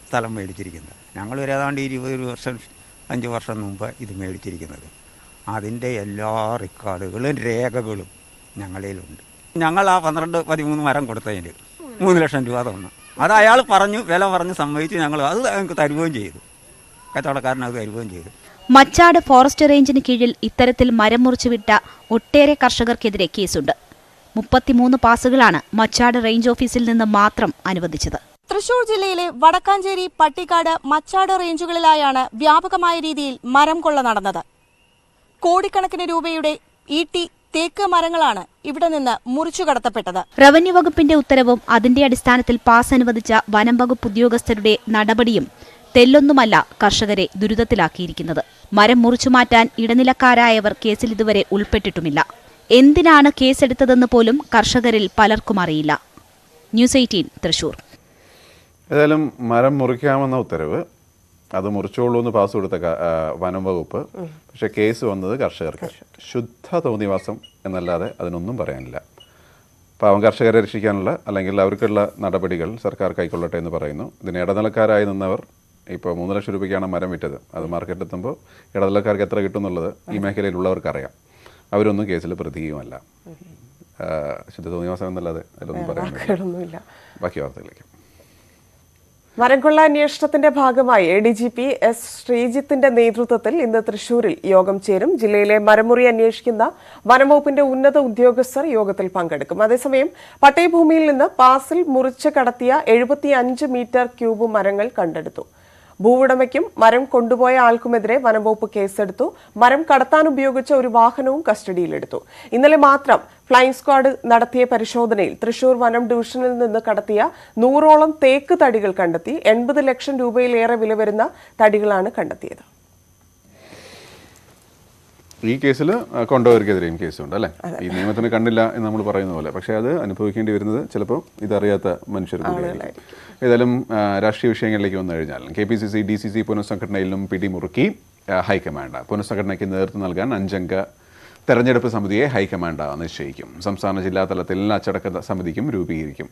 സ്ഥലം മേടിച്ചിരിക്കുന്നത്. ഞങ്ങൾ ഏതാണ്ട് 20 വർഷം 5 വർഷം മുമ്പ് ഇത് മേടിച്ചിരിക്കുന്നത്. അതിൻ്റെ എല്ലാ റെക്കോർഡുകളും രേഖകളും ഞങ്ങളിലുണ്ട്. ഞങ്ങൾ ആ 12-13 മരം കൊടുത്തതിന് 3 ലക്ഷം രൂപ തന്നു. അത് അയാൾ പറഞ്ഞു, വില പറഞ്ഞ് സമ്മതിച്ചു. ഞങ്ങൾ അത് ഞങ്ങൾക്ക് തരുകയും ചെയ്തു. കച്ചവടക്കാരൻ അത് തരുകയും ചെയ്തു. മച്ചാട് ഫോറസ്റ്റ് റേഞ്ചിന് കീഴിൽ ഇത്തരത്തിൽ മരം മുറിച്ചുവിട്ട ഒട്ടേറെ കർഷകർക്കെതിരെ കേസുണ്ട്. 33 പാസുകളാണ് മച്ചാട് റേഞ്ച് ഓഫീസിൽ നിന്ന് മാത്രം അനുവദിച്ചത്. തൃശൂർ ജില്ലയിലെ വടക്കാഞ്ചേരി, പട്ടിക്കാട്, മച്ചാട് റേഞ്ചുകളിലായാണ് വ്യാപകമായ രീതിയിൽ മരം കൊള്ള നടന്നത്. കോടിക്കണക്കിന് രൂപയുടെ ഈട്ടി, തേക്ക് മരങ്ങളാണ് ഇവിടെ നിന്ന് മുറിച്ചു കടത്തപ്പെട്ടത്. റവന്യൂ വകുപ്പിന്റെ ഉത്തരവും അതിന്റെ അടിസ്ഥാനത്തിൽ പാസ് അനുവദിച്ച വനം വകുപ്പ് ഉദ്യോഗസ്ഥരുടെ നടപടിയും തെല്ലൊന്നുമല്ല കർഷകരെ ദുരിതത്തിലാക്കിയിരിക്കുന്നത്. മരം മുറിച്ചുമാറ്റാൻ ഇടനിലക്കാരായവർ കേസിൽ ഇതുവരെ ഉൾപ്പെട്ടിട്ടുമില്ല. എന്തിനാണ് കേസെടുത്തതെന്ന് പോലും കർഷകരിൽ പലർക്കും അറിയില്ല. ന്യൂസ് 18 തൃശൂർ. ഏതായാലും മരം മുറിക്കാമെന്ന ഉത്തരവ് അത് മുറിച്ചോളൂ എന്ന് പാസ് കൊടുത്ത വനം വകുപ്പ്. പക്ഷെ കേസ് വന്നത് കർഷകർക്ക്. ശുദ്ധ തോന്നിവാസം എന്നല്ലാതെ അതിനൊന്നും പറയാനില്ല. പാവം കർഷകരെ രക്ഷിക്കാനുള്ള അല്ലെങ്കിൽ അവർക്കുള്ള നടപടികൾ സർക്കാർ കൈക്കൊള്ളട്ടെ എന്ന് പറയുന്നു. ഇതിന് ഇടനിലക്കാരായി നിന്നവർ ഇപ്പോൾ 3 ലക്ഷം രൂപയ്ക്കാണ് മരം വിറ്റത്. അത് മാർക്കറ്റിലെത്തുമ്പോൾ ഇടനിലക്കാർക്ക് എത്ര കിട്ടും എന്നുള്ളത് ഈ മേഖലയിലുള്ളവർക്കറിയാം. അവരൊന്നും കേസിൽ പ്രതിയുമല്ല. ശുദ്ധ തോന്നിവാസം എന്നല്ലാതെ അതിലൊന്നും പറയാനില്ല. ബാക്കി വാർത്തകളിലേക്ക്. മരംകൊള്ള അന്വേഷണത്തിന്റെ ഭാഗമായി ADGP S. ശ്രീജിത്തിന്റെ നേതൃത്വത്തിൽ ഇന്ന് തൃശൂരിൽ യോഗം ചേരും. ജില്ലയിലെ മരമുറി അന്വേഷിക്കുന്ന വനംവകുപ്പിന്റെ ഉന്നത ഉദ്യോഗസ്ഥർ യോഗത്തിൽ പങ്കെടുക്കും. അതേസമയം പട്ടയഭൂമിയിൽ നിന്ന് പാസിൽ മുറിച്ച് കടത്തിയ 75 മീറ്റർ ക്യൂബ് മരങ്ങൾ കണ്ടെടുത്തു. ഭൂവുടമയ്ക്കും മരം കൊണ്ടുപോയ ആൾക്കുമെതിരെ വനംവകുപ്പ് കേസെടുത്തു. മരം കടത്താൻ ഉപയോഗിച്ച ഒരു വാഹനവും കസ്റ്റഡിയിലെടുത്തു. ഇന്നലെ മാത്രം ഫ്ലൈയിംഗ് സ്ക്വാഡ് നടത്തിയ പരിശോധനയിൽ തൃശൂർ വനം ഡിവിഷനിൽ നിന്ന് കടത്തിയ 100ഓളം തേക്ക് തടികൾ കണ്ടെത്തി. 80 ലക്ഷം രൂപയിലേറെ വില വരുന്ന തടികളാണ് കണ്ടെത്തിയത്. ഈ കേസിൽ കൊണ്ടുപോയവർക്കെതിരെയും കേസുണ്ട് അല്ലേ? ഈ നിയമത്തിന് കണ്ടില്ല എന്ന് നമ്മൾ പറയുന്ന പോലെ. പക്ഷേ അത് അനുഭവിക്കേണ്ടി വരുന്നത് ചിലപ്പോൾ ഇതറിയാത്ത മനുഷ്യർ കൂടിയായിരിക്കും. ഏതായാലും രാഷ്ട്രീയ വിഷയങ്ങളിലേക്ക് വന്നു കഴിഞ്ഞാൽ KPCC DCC പുനഃസംഘടനയിലും പിടിമുറുക്കി ഹൈക്കമാൻഡ്. പുനഃസംഘടനയ്ക്ക് നേതൃത്വം നൽകാൻ 5-അംഗ തെരഞ്ഞെടുപ്പ് സമിതിയെ ഹൈക്കമാൻഡ് നിശ്ചയിക്കും. സംസ്ഥാന ജില്ലാ തലത്തിൽ അച്ചടക്ക സമിതിക്കും രൂപീകരിക്കും.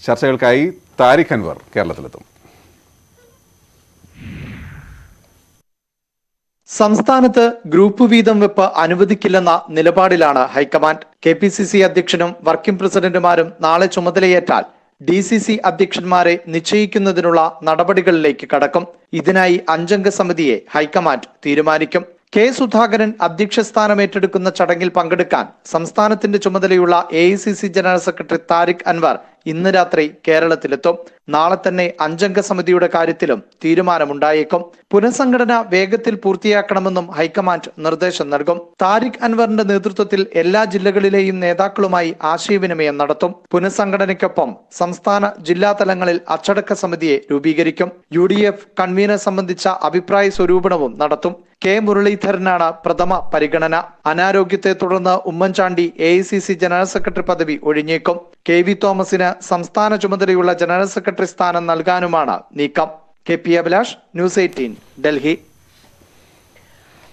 ചർച്ചകൾക്കായി താരിഖ് അൻവർ കേരളത്തിലെത്തും. സംസ്ഥാനത്ത് ഗ്രൂപ്പ് വീതം വെപ്പ് അനുവദിക്കില്ലെന്ന നിലപാടിലാണ് ഹൈക്കമാൻഡ്. KPCC അധ്യക്ഷനും വർക്കിംഗ് പ്രസിഡന്റുമാരും നാളെ ചുമതലയേറ്റാൽ DCC അധ്യക്ഷന്മാരെ നിശ്ചയിക്കുന്നതിനുള്ള നടപടികളിലേക്ക് കടക്കും. ഇതിനായി 5-അംഗ സമിതിയെ ഹൈക്കമാൻഡ് തീരുമാനിക്കും. K. സുധാകരൻ അധ്യക്ഷ സ്ഥാനം ഏറ്റെടുക്കുന്ന ചടങ്ങിൽ പങ്കെടുക്കാൻ സംസ്ഥാനത്തിന്റെ ചുമതലയുള്ള AICC general secretary Tariq Anwar ഇന്ന് രാത്രി കേരളത്തിലെത്തും. നാളെ തന്നെ 5-അംഗ സമിതിയുടെ കാര്യത്തിലും തീരുമാനമുണ്ടായേക്കും. പുനഃസംഘടന വേഗത്തിൽ പൂർത്തിയാക്കണമെന്നും ഹൈക്കമാൻഡ് നിർദ്ദേശം നൽകും. താരിഖ് അൻവറിന്റെ നേതൃത്വത്തിൽ എല്ലാ ജില്ലകളിലെയും നേതാക്കളുമായി ആശയവിനിമയം നടത്തും. പുനഃസംഘടനയ്ക്കൊപ്പം സംസ്ഥാന ജില്ലാ തലങ്ങളിൽ അച്ചടക്ക സമിതിയെ രൂപീകരിക്കും. UDF കൺവീനർ സംബന്ധിച്ച അഭിപ്രായ സ്വരൂപണവും നടത്തും. K. മുരളീധരനാണ് പ്രഥമ പരിഗണന. അനാരോഗ്യത്തെ തുടർന്ന് ഉമ്മൻചാണ്ടി AICC ജനറൽ സെക്രട്ടറി പദവി ഒഴിഞ്ഞേക്കും. KV തോമസിന് സംസ്ഥാന ചുമതലയുള്ള ജനറൽ സെക്രട്ടറി സ്ഥാനം നൽകാനുമാണ് നീക്കം. KP Abhilash, news 18 Delhi.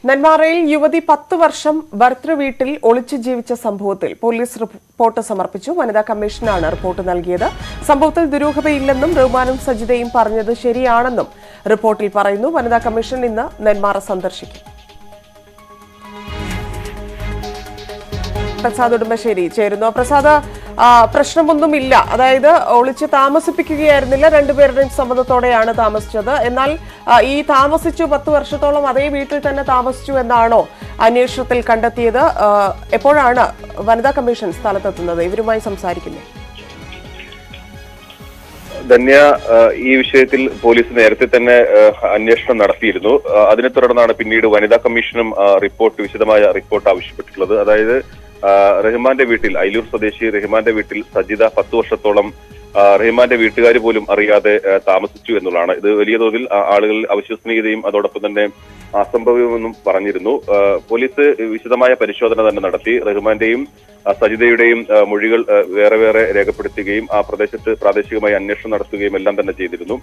നെന്മാറയിൽ യുവതി 10 വർഷം ഭർതൃവീട്ടിൽ ഒളിച്ചു ജീവിച്ച സംഭവത്തിൽ പോലീസ് റിപ്പോർട്ട് സമർപ്പിച്ചു. വനിതാ കമ്മീഷനാണ് റിപ്പോർട്ട് നൽകിയത്. സംഭവത്തിൽ ദുരൂഹതയില്ലെന്നും റഹ്മാനും സജിതയും പറഞ്ഞത് ശരിയാണെന്നും റിപ്പോർട്ടിൽ പറയുന്നു. വനിതാ കമ്മീഷൻ ഇന്ന് നെന്മാറ സന്ദർശിക്കും. പ്രസാദ് ഉടുമ്പശ്ശേരി ചേരുന്നു. പ്രസാദ്, പ്രശ്നമൊന്നുമില്ല, അതായത് ഒളിച്ച് താമസിപ്പിക്കുകയായിരുന്നില്ല, രണ്ടുപേരുടെയും സമ്മതത്തോടെയാണ് താമസിച്ചത്. എന്നാൽ ഈ താമസിച്ചു 10 വർഷത്തോളം അതേ വീട്ടിൽ തന്നെ താമസിച്ചു എന്നാണോ അന്വേഷണത്തിൽ കണ്ടെത്തിയത്? എപ്പോഴാണ് വനിതാ കമ്മീഷൻ സ്ഥലത്തെത്തുന്നത്? ഇവരുമായി സംസാരിക്കുന്നത്? ധന്യ, ഈ വിഷയത്തിൽ പോലീസ് നേരത്തെ തന്നെ അന്വേഷണം നടത്തിയിരുന്നു. അതിനെ തുടർന്നാണ് പിന്നീട് വനിതാ കമ്മീഷനും വിശദമായ റിപ്പോർട്ട് ആവശ്യപ്പെട്ടിട്ടുള്ളത്. അതായത് റഹ്മാന്റെ വീട്ടിൽ, അയിലൂർ സ്വദേശി റഹ്മാന്റെ വീട്ടിൽ സജിത 10 വർഷത്തോളം റഹ്മാന്റെ വീട്ടുകാർ പോലും അറിയാതെ താമസിച്ചു എന്നുള്ളതാണ്. ഇത് വലിയ തോതിൽ ആളുകളിൽ അവിശ്വസനീയതയും അതോടൊപ്പം തന്നെ അസംഭവ്യമെന്നും പറഞ്ഞിരുന്നു. പോലീസ് വിശദമായ പരിശോധന തന്നെ നടത്തി. റഹ്മാന്റെയും സജിതയുടെയും മൊഴികൾ വേറെ വേറെ രേഖപ്പെടുത്തുകയും ആ പ്രദേശത്ത് പ്രാദേശികമായി അന്വേഷണം നടത്തുകയും എല്ലാം തന്നെ ചെയ്തിരുന്നു.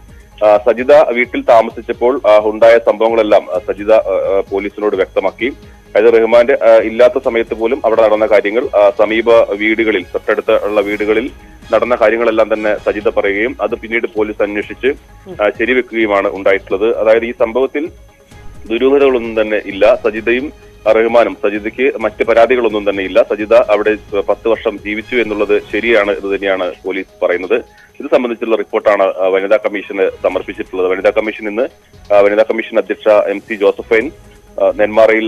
സജിത വീട്ടിൽ താമസിച്ചപ്പോൾ ഉണ്ടായ സംഭവങ്ങളെല്ലാം സജിത പോലീസിനോട് വ്യക്തമാക്കി. അതായത് റഹ്മാന്റെ ഇല്ലാത്ത സമയത്ത് പോലും അവിടെ നടന്ന കാര്യങ്ങൾ സമീപ വീടുകളിൽ തൊട്ടടുത്ത ഉള്ള വീടുകളിൽ നടന്ന കാര്യങ്ങളെല്ലാം തന്നെ സജിത പറയുകയും അത് പിന്നീട് പോലീസ് അന്വേഷിച്ച് ശരിവെക്കുകയുമാണ് ഉണ്ടായിട്ടുള്ളത്. അതായത് ഈ സംഭവത്തിൽ ദുരൂഹതകളൊന്നും തന്നെ ഇല്ല. സജിതയും റഹ്മാനും, സജിതയ്ക്ക് മറ്റ് പരാതികളൊന്നും തന്നെ ഇല്ല. സജിത അവിടെ 10 വർഷം ജീവിച്ചു എന്നുള്ളത് ശരിയാണ് എന്ന് തന്നെയാണ് പോലീസ് പറയുന്നത്. ഇത് സംബന്ധിച്ചുള്ള റിപ്പോർട്ടാണ് വനിതാ കമ്മീഷന് സമർപ്പിച്ചിട്ടുള്ളത്. വനിതാ കമ്മീഷൻ ഇന്ന് വനിതാ കമ്മീഷൻ അധ്യക്ഷ MC ജോസഫൈൻ നെന്മാറയിൽ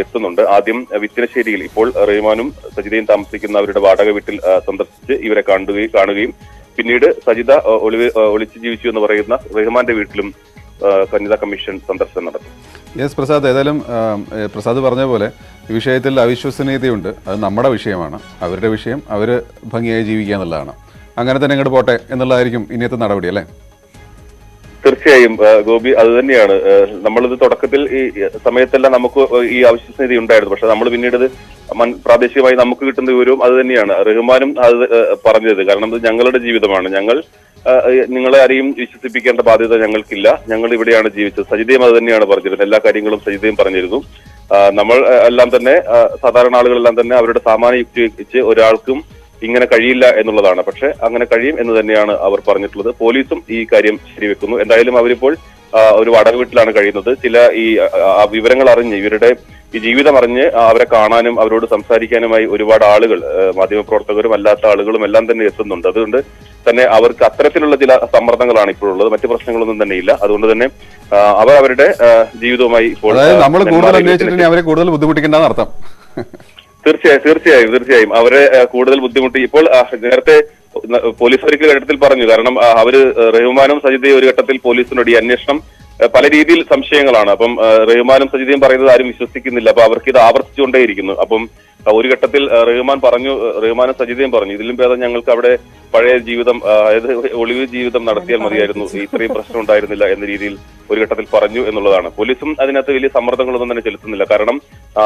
എത്തുന്നുണ്ട്. ആദ്യം വിത്തിനശ്ശേരിയിൽ ഇപ്പോൾ റഹ്മാനും സജിതയും താമസിക്കുന്ന അവരുടെ വാടക വീട്ടിൽ സന്ദർശിച്ച് ഇവരെ കാണുകയും പിന്നീട് സജിത ഒളിച്ചു ജീവിച്ചു എന്ന് പറയുന്ന റഹ്മാന്റെ വീട്ടിലും വനിതാ കമ്മീഷൻ സന്ദർശനം നടത്തും. യെസ് പ്രസാദ്, ഏതായാലും പ്രസാദ് പറഞ്ഞ പോലെ ഈ വിഷയത്തിൽ അവിശ്വസനീയതയുണ്ട്. അത് നമ്മുടെ വിഷയമാണ്, അവരുടെ വിഷയം, അവർ ഭംഗിയായി ജീവിക്കുക എന്നുള്ളതാണ്. അങ്ങനെ തന്നെ ഇങ്ങോട്ട് പോട്ടെ എന്നുള്ളതായിരിക്കും ഇനിയത്തെ നടപടി, അല്ലേ? തീർച്ചയായും ഗോപി, അത് തന്നെയാണ്. നമ്മളിത് തുടക്കത്തിൽ ഈ സമയത്തെല്ലാം നമുക്ക് ഈ അവിശ്വസനീയത ഉണ്ടായിരുന്നു. പക്ഷെ നമ്മൾ പിന്നീട് ഇത് പ്രാദേശികമായി നമുക്ക് കിട്ടുന്ന വിവരവും അത് തന്നെയാണ്. റഹ്മാനും അത് പറഞ്ഞത്. കാരണം ഇത് ഞങ്ങളുടെ ജീവിതമാണ്, നിങ്ങളെ ആരെയും വിശ്വസിപ്പിക്കേണ്ട ബാധ്യത ഞങ്ങൾക്കില്ല, ഞങ്ങൾ ഇവിടെയാണ് ജീവിച്ചത്. സജിതയും അത് തന്നെയാണ് പറഞ്ഞിരുന്നത്. എല്ലാ കാര്യങ്ങളും സജിതയും പറഞ്ഞിരുന്നു. നമ്മൾ എല്ലാം തന്നെ സാധാരണ ആളുകളെല്ലാം തന്നെ അവരുടെ സാമാന്യ യുക്തി വെച്ച് ഒരാൾക്കും ഇങ്ങനെ കഴിയില്ല എന്നുള്ളതാണ്. പക്ഷെ അങ്ങനെ കഴിയും എന്ന് തന്നെയാണ് അവർ പറഞ്ഞിട്ടുള്ളത്. പോലീസും ഈ കാര്യം ശരിവെക്കുന്നു. എന്തായാലും അവരിപ്പോൾ ഒരു വാടക വീട്ടിലാണ് കഴിയുന്നത്. ചില ഈ വിവരങ്ങൾ അറിഞ്ഞ്, ഇവരുടെ ഈ ജീവിതം അറിഞ്ഞ് അവരെ കാണാനും അവരോട് സംസാരിക്കാനുമായി ഒരുപാട് ആളുകൾ, മാധ്യമപ്രവർത്തകരും അല്ലാത്ത ആളുകളും എല്ലാം തന്നെ എത്തുന്നുണ്ട്. അതുകൊണ്ട് തന്നെ അവർക്ക് അത്തരത്തിലുള്ള ചില സമ്മർദ്ദങ്ങളാണ് ഇപ്പോഴുള്ളത്. മറ്റു പ്രശ്നങ്ങളൊന്നും തന്നെ ഇല്ല. അതുകൊണ്ട് തന്നെ അവർ അവരുടെ ജീവിതവുമായി ഇപ്പോൾ നമ്മൾ കൂടുതൽ അന്വേഷിച്ചിട്ടുണ്ടെങ്കിൽ അവരെ കൂടുതൽ ബുദ്ധിമുട്ടിക്കേണ്ടെന്ന് അർത്ഥം. തീർച്ചയായും അവരെ കൂടുതൽ ബുദ്ധിമുട്ടി. ഇപ്പോൾ നേരത്തെ പോലീസ് ഒരിക്കൽ ഘട്ടത്തിൽ പറഞ്ഞു. കാരണം അവര് റഹ്മാനും സജിതയും ഒരു ഘട്ടത്തിൽ പോലീസിനോട് ഈ അന്വേഷണം പല രീതിയിൽ സംശയങ്ങളാണ്. അപ്പം റഹ്മാനും സജിതയും പറയുന്നത് ആരും വിശ്വസിക്കുന്നില്ല. അപ്പൊ അവർക്ക് ഇത് ആവർത്തിച്ചുകൊണ്ടേയിരിക്കുന്നു. അപ്പം ഒരു ഘട്ടത്തിൽ റഹ്മാനും സജിതയും പറഞ്ഞു, ഇതിലും ഭേദം ഞങ്ങൾക്ക് അവിടെ പഴയ ജീവിതം, അതായത് ഒളിവ് ജീവിതം നടത്തിയാൽ മതിയായിരുന്നു, ഇത്രയും പ്രശ്നം ഉണ്ടായിരുന്നില്ല എന്ന രീതിയിൽ ഒരു ഘട്ടത്തിൽ പറഞ്ഞു എന്നുള്ളതാണ്. പോലീസും അതിനകത്ത് വലിയ സമ്മർദ്ദങ്ങളൊന്നും തന്നെ ചെലുത്തുന്നില്ല. കാരണം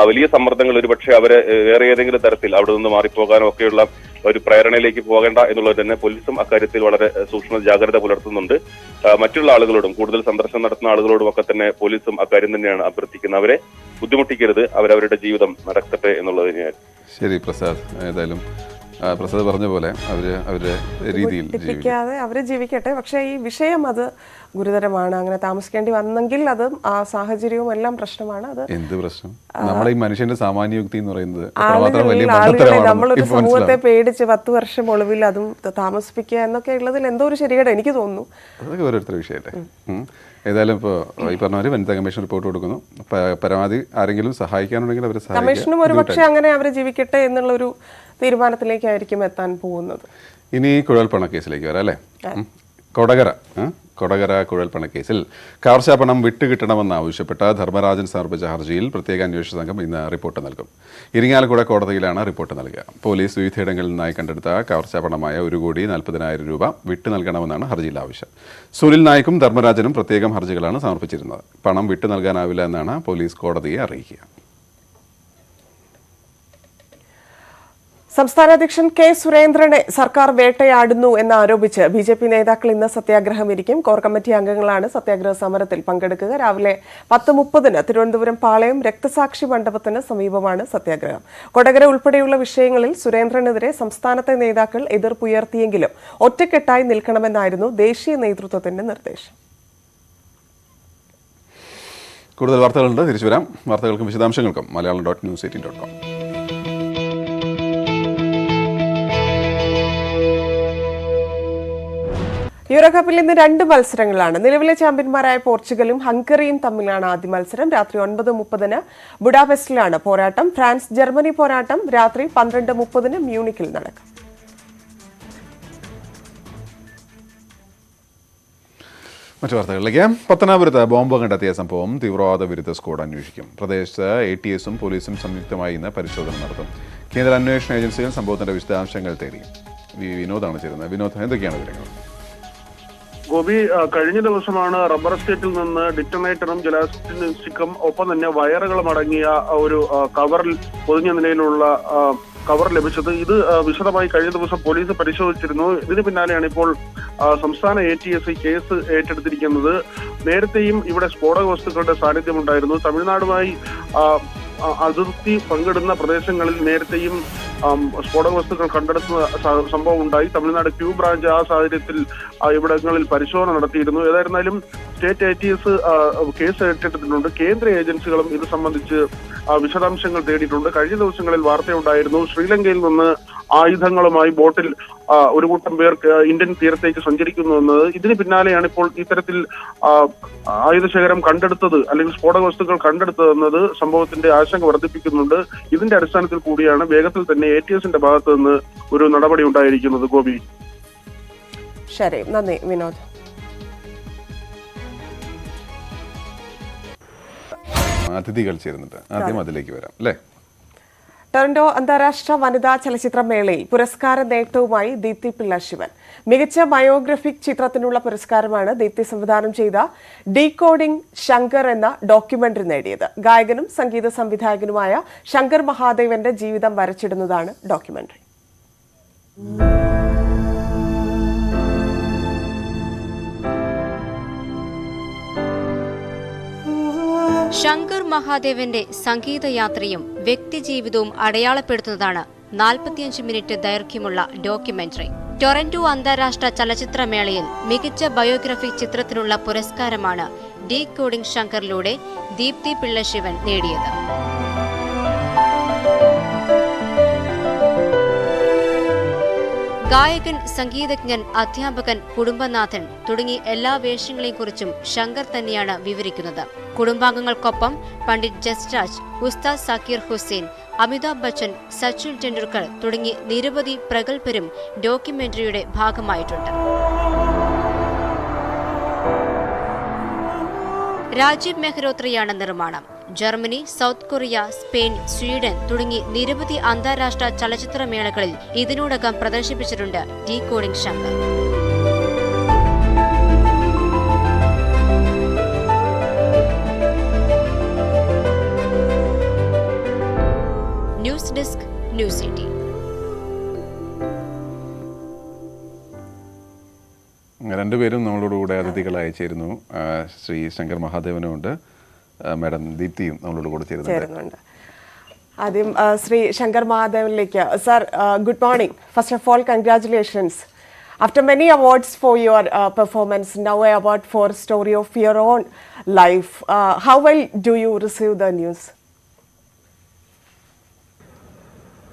വലിയ സമ്മർദ്ദങ്ങൾ ഒരുപക്ഷെ അവരെ വേറെ ഏതെങ്കിലും തരത്തിൽ അവിടെ നിന്ന് മാറിപ്പോകാനോ ഒക്കെയുള്ള ഒരു പ്രേരണയിലേക്ക് പോകേണ്ട എന്നുള്ളത് തന്നെ പോലീസും അക്കാര്യത്തിൽ വളരെ സൂക്ഷ്മ ജാഗ്രത പുലർത്തുന്നുണ്ട്. മറ്റുള്ള ആളുകളോടും, കൂടുതൽ സന്ദർശനം നടത്തുന്ന ആളുകളോടും ഒക്കെ തന്നെ പോലീസും അക്കാര്യം തന്നെയാണ് അഭ്യർത്ഥിക്കുന്നത്. അവരെ ബുദ്ധിമുട്ടിക്കരുത്, അവരവരുടെ ജീവിതം നടക്കട്ടെ എന്നുള്ളത് തന്നെയാണ്. ശരി പ്രസാദ്, ഏതായാലും പ്രസാദ് പറഞ്ഞ പോലെ അവരുടെ രീതിയിൽ അവര് ജീവിക്കട്ടെ. പക്ഷെ ഈ വിഷയം അത് ഗുരുതരമാണ്. അങ്ങനെ താമസിക്കേണ്ടി വന്നെങ്കിൽ അത് ആ സാഹചര്യവും എല്ലാം പ്രശ്നമാണ്. അത് എന്ത് പ്രശ്നം? നമ്മുടെ ഈ മനുഷ്യന്റെ സാമാന്യ യുക്തി എന്ന് പറയുന്നത് നമ്മളൊരു സമൂഹത്തെ പേടിച്ച് 10 വർഷം ഒളിവിൽ അതും താമസിപ്പിക്കുക എന്നൊക്കെ ഉള്ളതിൽ എന്തോ ഒരു ശരിയേട് എനിക്ക് തോന്നുന്നു. അതൊക്കെ ഓരോരുത്തരുടെ വിഷയല്ലേ. ഏതായാലും ഇപ്പോൾ ഈ പറഞ്ഞ വനിതാ കമ്മീഷൻ റിപ്പോർട്ട് കൊടുക്കുന്നു. പരമാവധി ആരെങ്കിലും സഹായിക്കാനുണ്ടെങ്കിൽ അവരെ കമ്മീഷനും ഒരു പക്ഷേ അങ്ങനെ അവരെ ജീവിക്കട്ടെ എന്നുള്ളൊരു തീരുമാനത്തിലേക്കായിരിക്കും എത്താൻ പോകുന്നത്. ഇനി കുഴൽപ്പണക്കേസിലേക്ക് വരാം, അല്ലേ? കൊടകര കുഴൽപ്പണക്കേസിൽ പണം വിട്ടുകിട്ടണമെന്നാവശ്യപ്പെട്ട ധർമ്മരാജൻ സമർപ്പിച്ച ഹർജിയിൽ പ്രത്യേക അന്വേഷണ സംഘം ഇന്ന് റിപ്പോർട്ട് നൽകും. ഇരിങ്ങാലക്കുട കോടതിയിലാണ് റിപ്പോർട്ട് നൽകുക. പോലീസ് വിവിധയിടങ്ങളിൽ നിന്നായി കണ്ടെടുത്ത പണമായ 1,40,00,000 രൂപ വിട്ടു നൽകണമെന്നാണ് ഹർജിയിൽ ആവശ്യം. സുനിൽ നായിക്കും ധർമ്മരാജനും പ്രത്യേകം ഹർജികളാണ് സമർപ്പിച്ചിരുന്നത്. പണം വിട്ടു നൽകാനാവില്ല എന്നാണ് പോലീസ് കോടതിയെ അറിയിക്കുക. സംസ്ഥാന അധ്യക്ഷൻ കെ സുരേന്ദ്രനെ സർക്കാർ വേട്ടയാടുന്നു എന്നാരോപിച്ച് BJP നേതാക്കൾ ഇന്ന് സത്യാഗ്രഹം ഇരിക്കും. കോർ കമ്മിറ്റി അംഗങ്ങളാണ് സത്യാഗ്രഹ സമരത്തിൽ പങ്കെടുക്കുക. രാവിലെ 10:30 തിരുവനന്തപുരം പാളയം രക്തസാക്ഷി മണ്ഡപത്തിന് സമീപമാണ് സത്യാഗ്രഹം. കൊടകര ഉൾപ്പെടെയുള്ള വിഷയങ്ങളിൽ സുരേന്ദ്രനെതിരെ സംസ്ഥാനത്തെ നേതാക്കൾ എതിർപ്പുയർത്തിയെങ്കിലും ഒറ്റക്കെട്ടായി നിൽക്കണമെന്നായിരുന്നു ദേശീയ നേതൃത്വത്തിന്റെ നിർദ്ദേശം. കൂടുതൽ വാർത്തകളുണ്ട്, തിരിച്ചു വരാം. വാർത്തകൾക്കും വിശദാംശങ്ങൾക്കും malayalam.news18.com. യൂറോ കപ്പിൽ ഇന്ന് 2 മത്സരങ്ങളാണ്. നിലവിലെ ചാമ്പ്യന്മാരായ പോർച്ചുഗലും ഹംഗറിയും തമ്മിലാണ് ആദ്യ മത്സരം. രാത്രി 9:30 ബുഡാപെസ്റ്റിലാണ് പോരാട്ടം. ഫ്രാൻസ് ജർമ്മനി പോരാട്ടം രാത്രി 12:30 മ്യൂണിക്കിൽ നടക്കും. മറ്റു വാർത്തകളിലേക്ക്. പത്തനാപുരത്ത് ബോംബ് കണ്ടെത്തിയ സംഭവം തീവ്രവാദ വിരുദ്ധ സ്ക്വാഡ് അന്വേഷിക്കും. പ്രദേശത്ത് ATSഉം പോലീസും സംയുക്തമായി ഇന്ന് പരിശോധന നടത്തും. കേന്ദ്ര അന്വേഷണ ഏജൻസികൾ സംഭവത്തിന്റെ വിശദാംശങ്ങൾ തേടി. വിനോദാണ് ചേരുന്നത്. വിനോദ്, എന്തൊക്കെയാണ് വിവരങ്ങൾ? ഗോപി, കഴിഞ്ഞ ദിവസമാണ് റബ്ബർ എസ്റ്റേറ്റിൽ നിന്ന് ഡിറ്റണേറ്ററും ജലാസ്റ്റിക്കും ഒപ്പം തന്നെ വയറുകളും അടങ്ങിയ ഒരു കവറിൽ പൊതിഞ്ഞ നിലയിലുള്ള കവർ ലഭിച്ചത്. ഇത് വിശദമായി കഴിഞ്ഞ ദിവസം പോലീസ് പരിശോധിച്ചിരുന്നു. ഇതിന് പിന്നാലെയാണ് ഇപ്പോൾ സംസ്ഥാന ATS കേസ് ഏറ്റെടുത്തിരിക്കുന്നത്. നേരത്തെയും ഇവിടെ സ്ഫോടക വസ്തുക്കളുടെ സാന്നിധ്യമുണ്ടായിരുന്നു. തമിഴ്നാടുമായി അതിർത്തി പങ്കിടുന്ന പ്രദേശങ്ങളിൽ നേരത്തെയും സ്ഫോടക വസ്തുക്കൾ കണ്ടെടുത്ത സംഭവം ഉണ്ടായി. തമിഴ്നാട് ക്യൂ ബ്രാഞ്ച് ആ സാഹചര്യത്തിൽ ഇവിടങ്ങളിൽ പരിശോധന നടത്തിയിരുന്നു. ഏതായിരുന്നാലും സ്റ്റേറ്റ് ATS കേസ് ഏറ്റെടുത്തിട്ടുണ്ട്. കേന്ദ്ര ഏജൻസികളും ഇത് സംബന്ധിച്ച് വിശദാംശങ്ങൾ തേടിയിട്ടുണ്ട്. കഴിഞ്ഞ ദിവസങ്ങളിൽ വാർത്തയുണ്ടായിരുന്നു, ശ്രീലങ്കയിൽ നിന്ന് ആയുധങ്ങളുമായി ബോട്ടിൽ ഒരു കൂട്ടം പേർ ഇന്ത്യൻ തീരത്തേക്ക് സഞ്ചരിക്കുന്നു എന്നത്. ഇതിന് പിന്നാലെയാണ് ഇപ്പോൾ ഇത്തരത്തിൽ ആയുധശേഖരം കണ്ടെടുത്തത് അല്ലെങ്കിൽ സ്ഫോടക വസ്തുക്കൾ കണ്ടെടുത്തതെന്നത് സംഭവത്തിന്റെ ആശങ്ക വർദ്ധിപ്പിക്കുന്നുണ്ട്. ഇതിന്റെ അടിസ്ഥാനത്തിൽ കൂടിയാണ് വേഗത്തിൽ തന്നെ ATSന്റെ ഭാഗത്ത് നിന്ന് ഒരു നടപടി ഉണ്ടായിരിക്കുന്നത്. ഗോപി, ശരി, നന്ദി വിനോദ്. അതിഥികൾ ചേരുന്നുണ്ട്, ആദ്യം അതിലേക്ക് വരാം അല്ലേ? ടൊറന്റോ അന്താരാഷ്ട്ര വനിതാ ചലച്ചിത്രമേളയിൽ പുരസ്കാര നേട്ടവുമായി ദീപ്തി പിള്ള ശിവൻ. മികച്ച ബയോഗ്രഫിക് ചിത്രത്തിനുള്ള പുരസ്കാരമാണ് ദീപ്തി സംവിധാനം ചെയ്ത ഡീകോഡിംഗ് ശങ്കർ എന്ന ഡോക്യുമെന്ററി നേടിയത്. ഗായകനും സംഗീത സംവിധായകനുമായ ശങ്കർ മഹാദേവന്റെ ജീവിതം വരച്ചിടുന്നതാണ് ഡോക്യുമെന്ററി. ശങ്കർ മഹാദേവന്റെ സംഗീതയാത്രയും വ്യക്തിജീവിതവും അടയാളപ്പെടുത്തുന്നതാണ് 45 മിനിറ്റ് ദൈർഘ്യമുള്ള ഡോക്യുമെന്ററി. ടൊറന്റോ അന്താരാഷ്ട്ര ചലച്ചിത്രമേളയിൽ മികച്ച ബയോഗ്രഫിക് ചിത്രത്തിനുള്ള പുരസ്കാരമാണ് ഡീകോഡിംഗ് ശങ്കറിലൂടെ ദീപ്തി പിള്ള ശിവൻ നേടിയത്. ഗായകൻ, സംഗീതജ്ഞൻ, അധ്യാപകൻ, കുടുംബനാഥൻ തുടങ്ങി എല്ലാ വേഷങ്ങളെയും കുറിച്ചും ശങ്കർ തന്നെയാണ് വിവരിക്കുന്നത്. കുടുംബാംഗങ്ങൾക്കൊപ്പം പണ്ഡിറ്റ് ജസ്രാജ്, ഉസ്താദ് സക്കീർ ഹുസൈൻ, അമിതാഭ് ബച്ചൻ, സച്ചിൻ ടെണ്ടുൽക്കർ തുടങ്ങി നിരവധി പ്രഗത്ഭരും ഡോക്യുമെന്ററിയുടെ ഭാഗമായിട്ടുണ്ട്. രാജീവ് മെഹ്രോത്രയാണ് നിർമ്മാണം. Germany, South Korea, Spain, Sweden തുടങ്ങി നിരവധി അന്താരാഷ്ട്ര ചലച്ചിത്രമേളകളിൽ ഇതിനോടകം പ്രദർശിപ്പിച്ചിട്ടുണ്ട് decoding Shankar. News desk, news 18. രണ്ടുപേരും നമ്മളോട് കൂടെ അതിഥികളായി ചേരുന്നു. ശ്രീ ശങ്കർ മഹാദേവനുമുണ്ട്, മാഡം ദീപ്തിയും നമ്മളോട് കൂടെ ചേരുന്നുണ്ട്. ആദ്യം ശ്രീ ശങ്കർ മഹാദേവനിലേക്ക്. Sir, good morning. First of all, congratulations. After many awards for your performance, now an award for story of your own life. How well do you receive the news?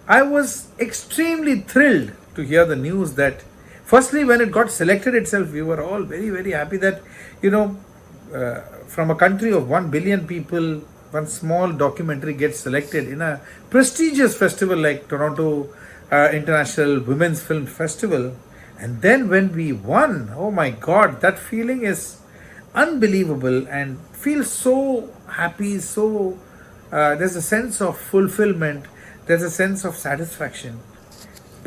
I was extremely thrilled to hear the news that firstly when it got selected itself, we were all very, very happy that, from a country of 1 billion people, one small documentary gets selected in a prestigious festival like Toronto International Women's Film Festival. And then when we won, oh my God, that feeling is unbelievable and feel so happy, so there's a sense of fulfillment, there's a sense of satisfaction.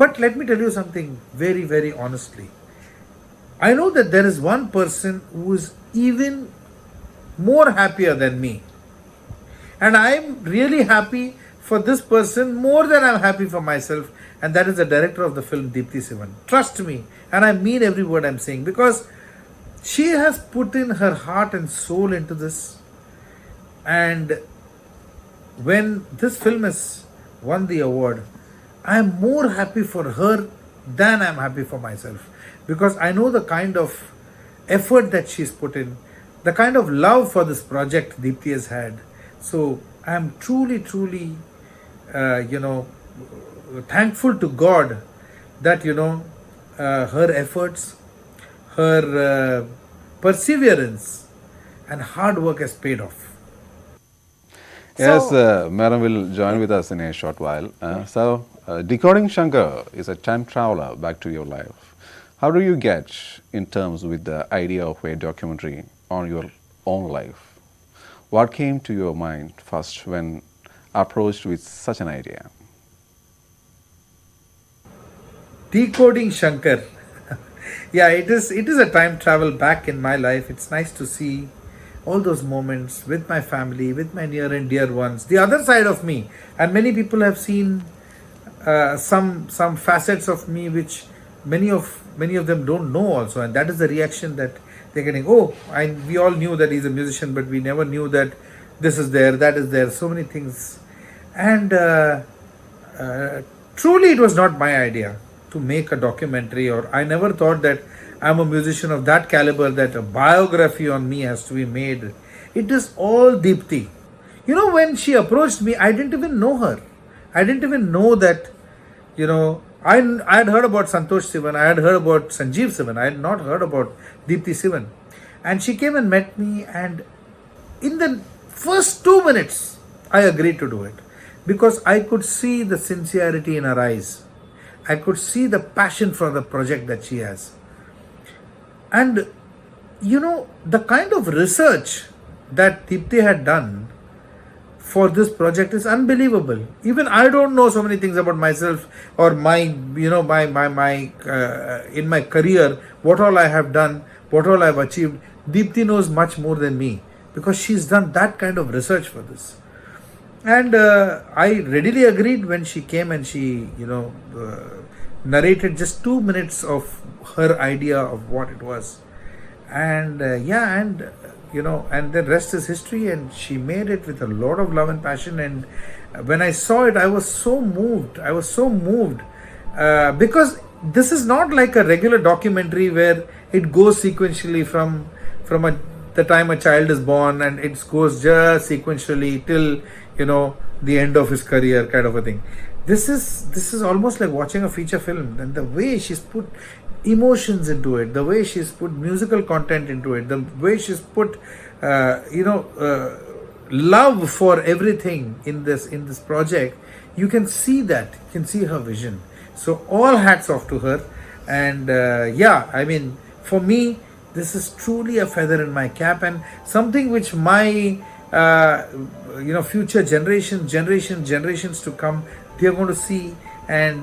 But let me tell you something very, very honestly. I know that there is one person who is even more happier than me. And I'm really happy for this person more than I'm happy for myself. And that is the director of the film, Deepti Sivan. Trust me, and I mean every word I'm saying, because she has put in her heart and soul into this. And when this film has won the award, I am more happy for her than I'm happy for myself, because I know the kind of effort that she's put in, the kind of love for this project Deepti has had. So I am truly, truly, thankful to God that, her efforts, her perseverance and hard work has paid off. Yes, Madam will join with us in a short while. Decoding Shankar is a time traveler back to your life. How do you get in terms with the idea of a documentary on your own life? What came to your mind first when approached with such an idea? decoding Shankar. Yeah, it is a time travel back in my life. It's nice to see all those moments with my family, with my near and dear ones, the other side of me. And many people have seen some facets of me which many of them don't know also, and that is the reaction that they're getting. Oh, we all knew that he's a musician, but we never knew that this is there, that is there, so many things. And truly it was not my idea to make a documentary, or I never thought that I'm a musician of that caliber, that a biography on me has to be made. It is all Deepti. You know, when she approached me, I didn't even know her. I didn't even know that, you know, I had heard about Santosh Sivan, I had heard about Sanjeev Sivan, I had not heard about Deepti Sivan. And she came and met me, and in the first 2 minutes, I agreed to do it. Because I could see the sincerity in her eyes. I could see the passion for the project that she has. And, you know, the kind of research that Deepti had done for this project is unbelievable. Even I don't know so many things about myself, or my, you know, my in my career, what all I have done, what all I have achieved. Deepti knows much more than me, because she's done that kind of research for this. And I readily agreed when she came and she, you know, narrated just 2 minutes of her idea of what it was. And you know, and the rest is history, and she made it with a lot of love and passion. And when I saw it, I was so moved. Because this is not like a regular documentary where it goes sequentially from the time a child is born, and it goes just sequentially till, you know, the end of his career, kind of a thing. This is almost like watching a feature film, and the way she's put emotions into it, the way she's put musical content into it, the way she's put love for everything in this project, you can see that, you can see her vision. So all hats off to her. And I mean, for me, this is truly a feather in my cap, and something which my future generations to come, they are going to see, and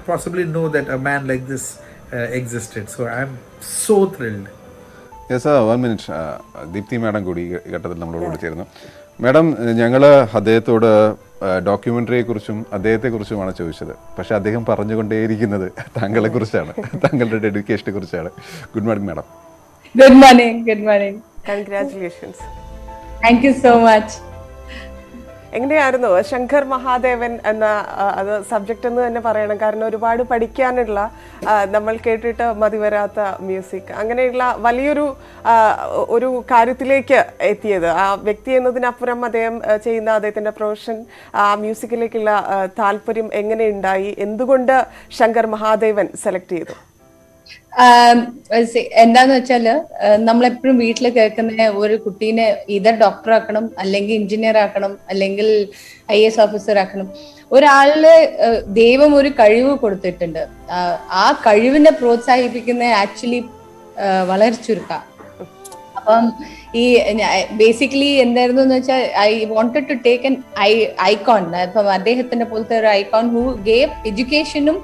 possibly know that a man like this existed. So I'm so thrilled. Yes, 1 minute. Deepti madam കൂടി ഈ ഘട്ടത്തിൽ നമ്മളോട് ചേരുന്നു. Madam, ഞങ്ങൾ അദ്ദേഹത്തോട് ഡോക്യുമെൻ്ററിയെക്കുറിച്ചും അദ്ദേഹത്തെക്കുറിച്ചുമാണ് ചോദിച്ചത്. പക്ഷേ അദ്ദേഹം പറഞ്ഞുകൊണ്ടേയിരിക്കുന്നത് താങ്കളെക്കുറിച്ചാണ്, താങ്കളുടെ ഡെഡിക്കേഷനെ കുറിച്ചാണ്. Good morning madam. Good morning. Congratulations. Thank you so much. എങ്ങനെയായിരുന്നു ശങ്കർ മഹാദേവൻ എന്ന അത് സബ്ജക്റ്റ് എന്ന് തന്നെ പറയണം, കാരണം ഒരുപാട് പഠിക്കാനുള്ള, നമ്മൾ കേട്ടിട്ട് മതിവരാത്ത മ്യൂസിക്, അങ്ങനെയുള്ള വലിയൊരു ഒരു കാര്യത്തിലേക്ക് എത്തിയത് ആ വ്യക്തി എന്നതിനപ്പുറം അദ്ദേഹം ചെയ്യുന്ന അദ്ദേഹത്തിൻ്റെ പ്രൊഫഷൻ, ആ മ്യൂസിക്കിലേക്കുള്ള താല്പര്യം എങ്ങനെ ഉണ്ടായി, എന്തുകൊണ്ട് ശങ്കർ മഹാദേവൻ സെലക്ട് ചെയ്തു? എന്താന്ന് വെച്ചാല് നമ്മളെപ്പോഴും വീട്ടിൽ കേൾക്കുന്ന ഒരു കുട്ടീനെ ഇതർ ഡോക്ടർ ആക്കണം, അല്ലെങ്കിൽ എഞ്ചിനീയർ ആക്കണം, അല്ലെങ്കിൽ IAS ഓഫീസർ ആക്കണം. ഒരാളില് ദൈവം ഒരു കഴിവ് കൊടുത്തിട്ടുണ്ട്, ആ കഴിവിനെ പ്രോത്സാഹിപ്പിക്കുന്ന ആക്ച്വലി വളരെ ചുരുക്കം. അപ്പം ഈ ബേസിക്കലി എന്തായിരുന്നു എന്ന് വെച്ചാൽ, I wanted to take an icon. അപ്പം അദ്ദേഹത്തിന്റെ പോലത്തെ ഒരു ഐക്കോൺ ഹു ഗേവ് എഡ്യൂക്കേഷനും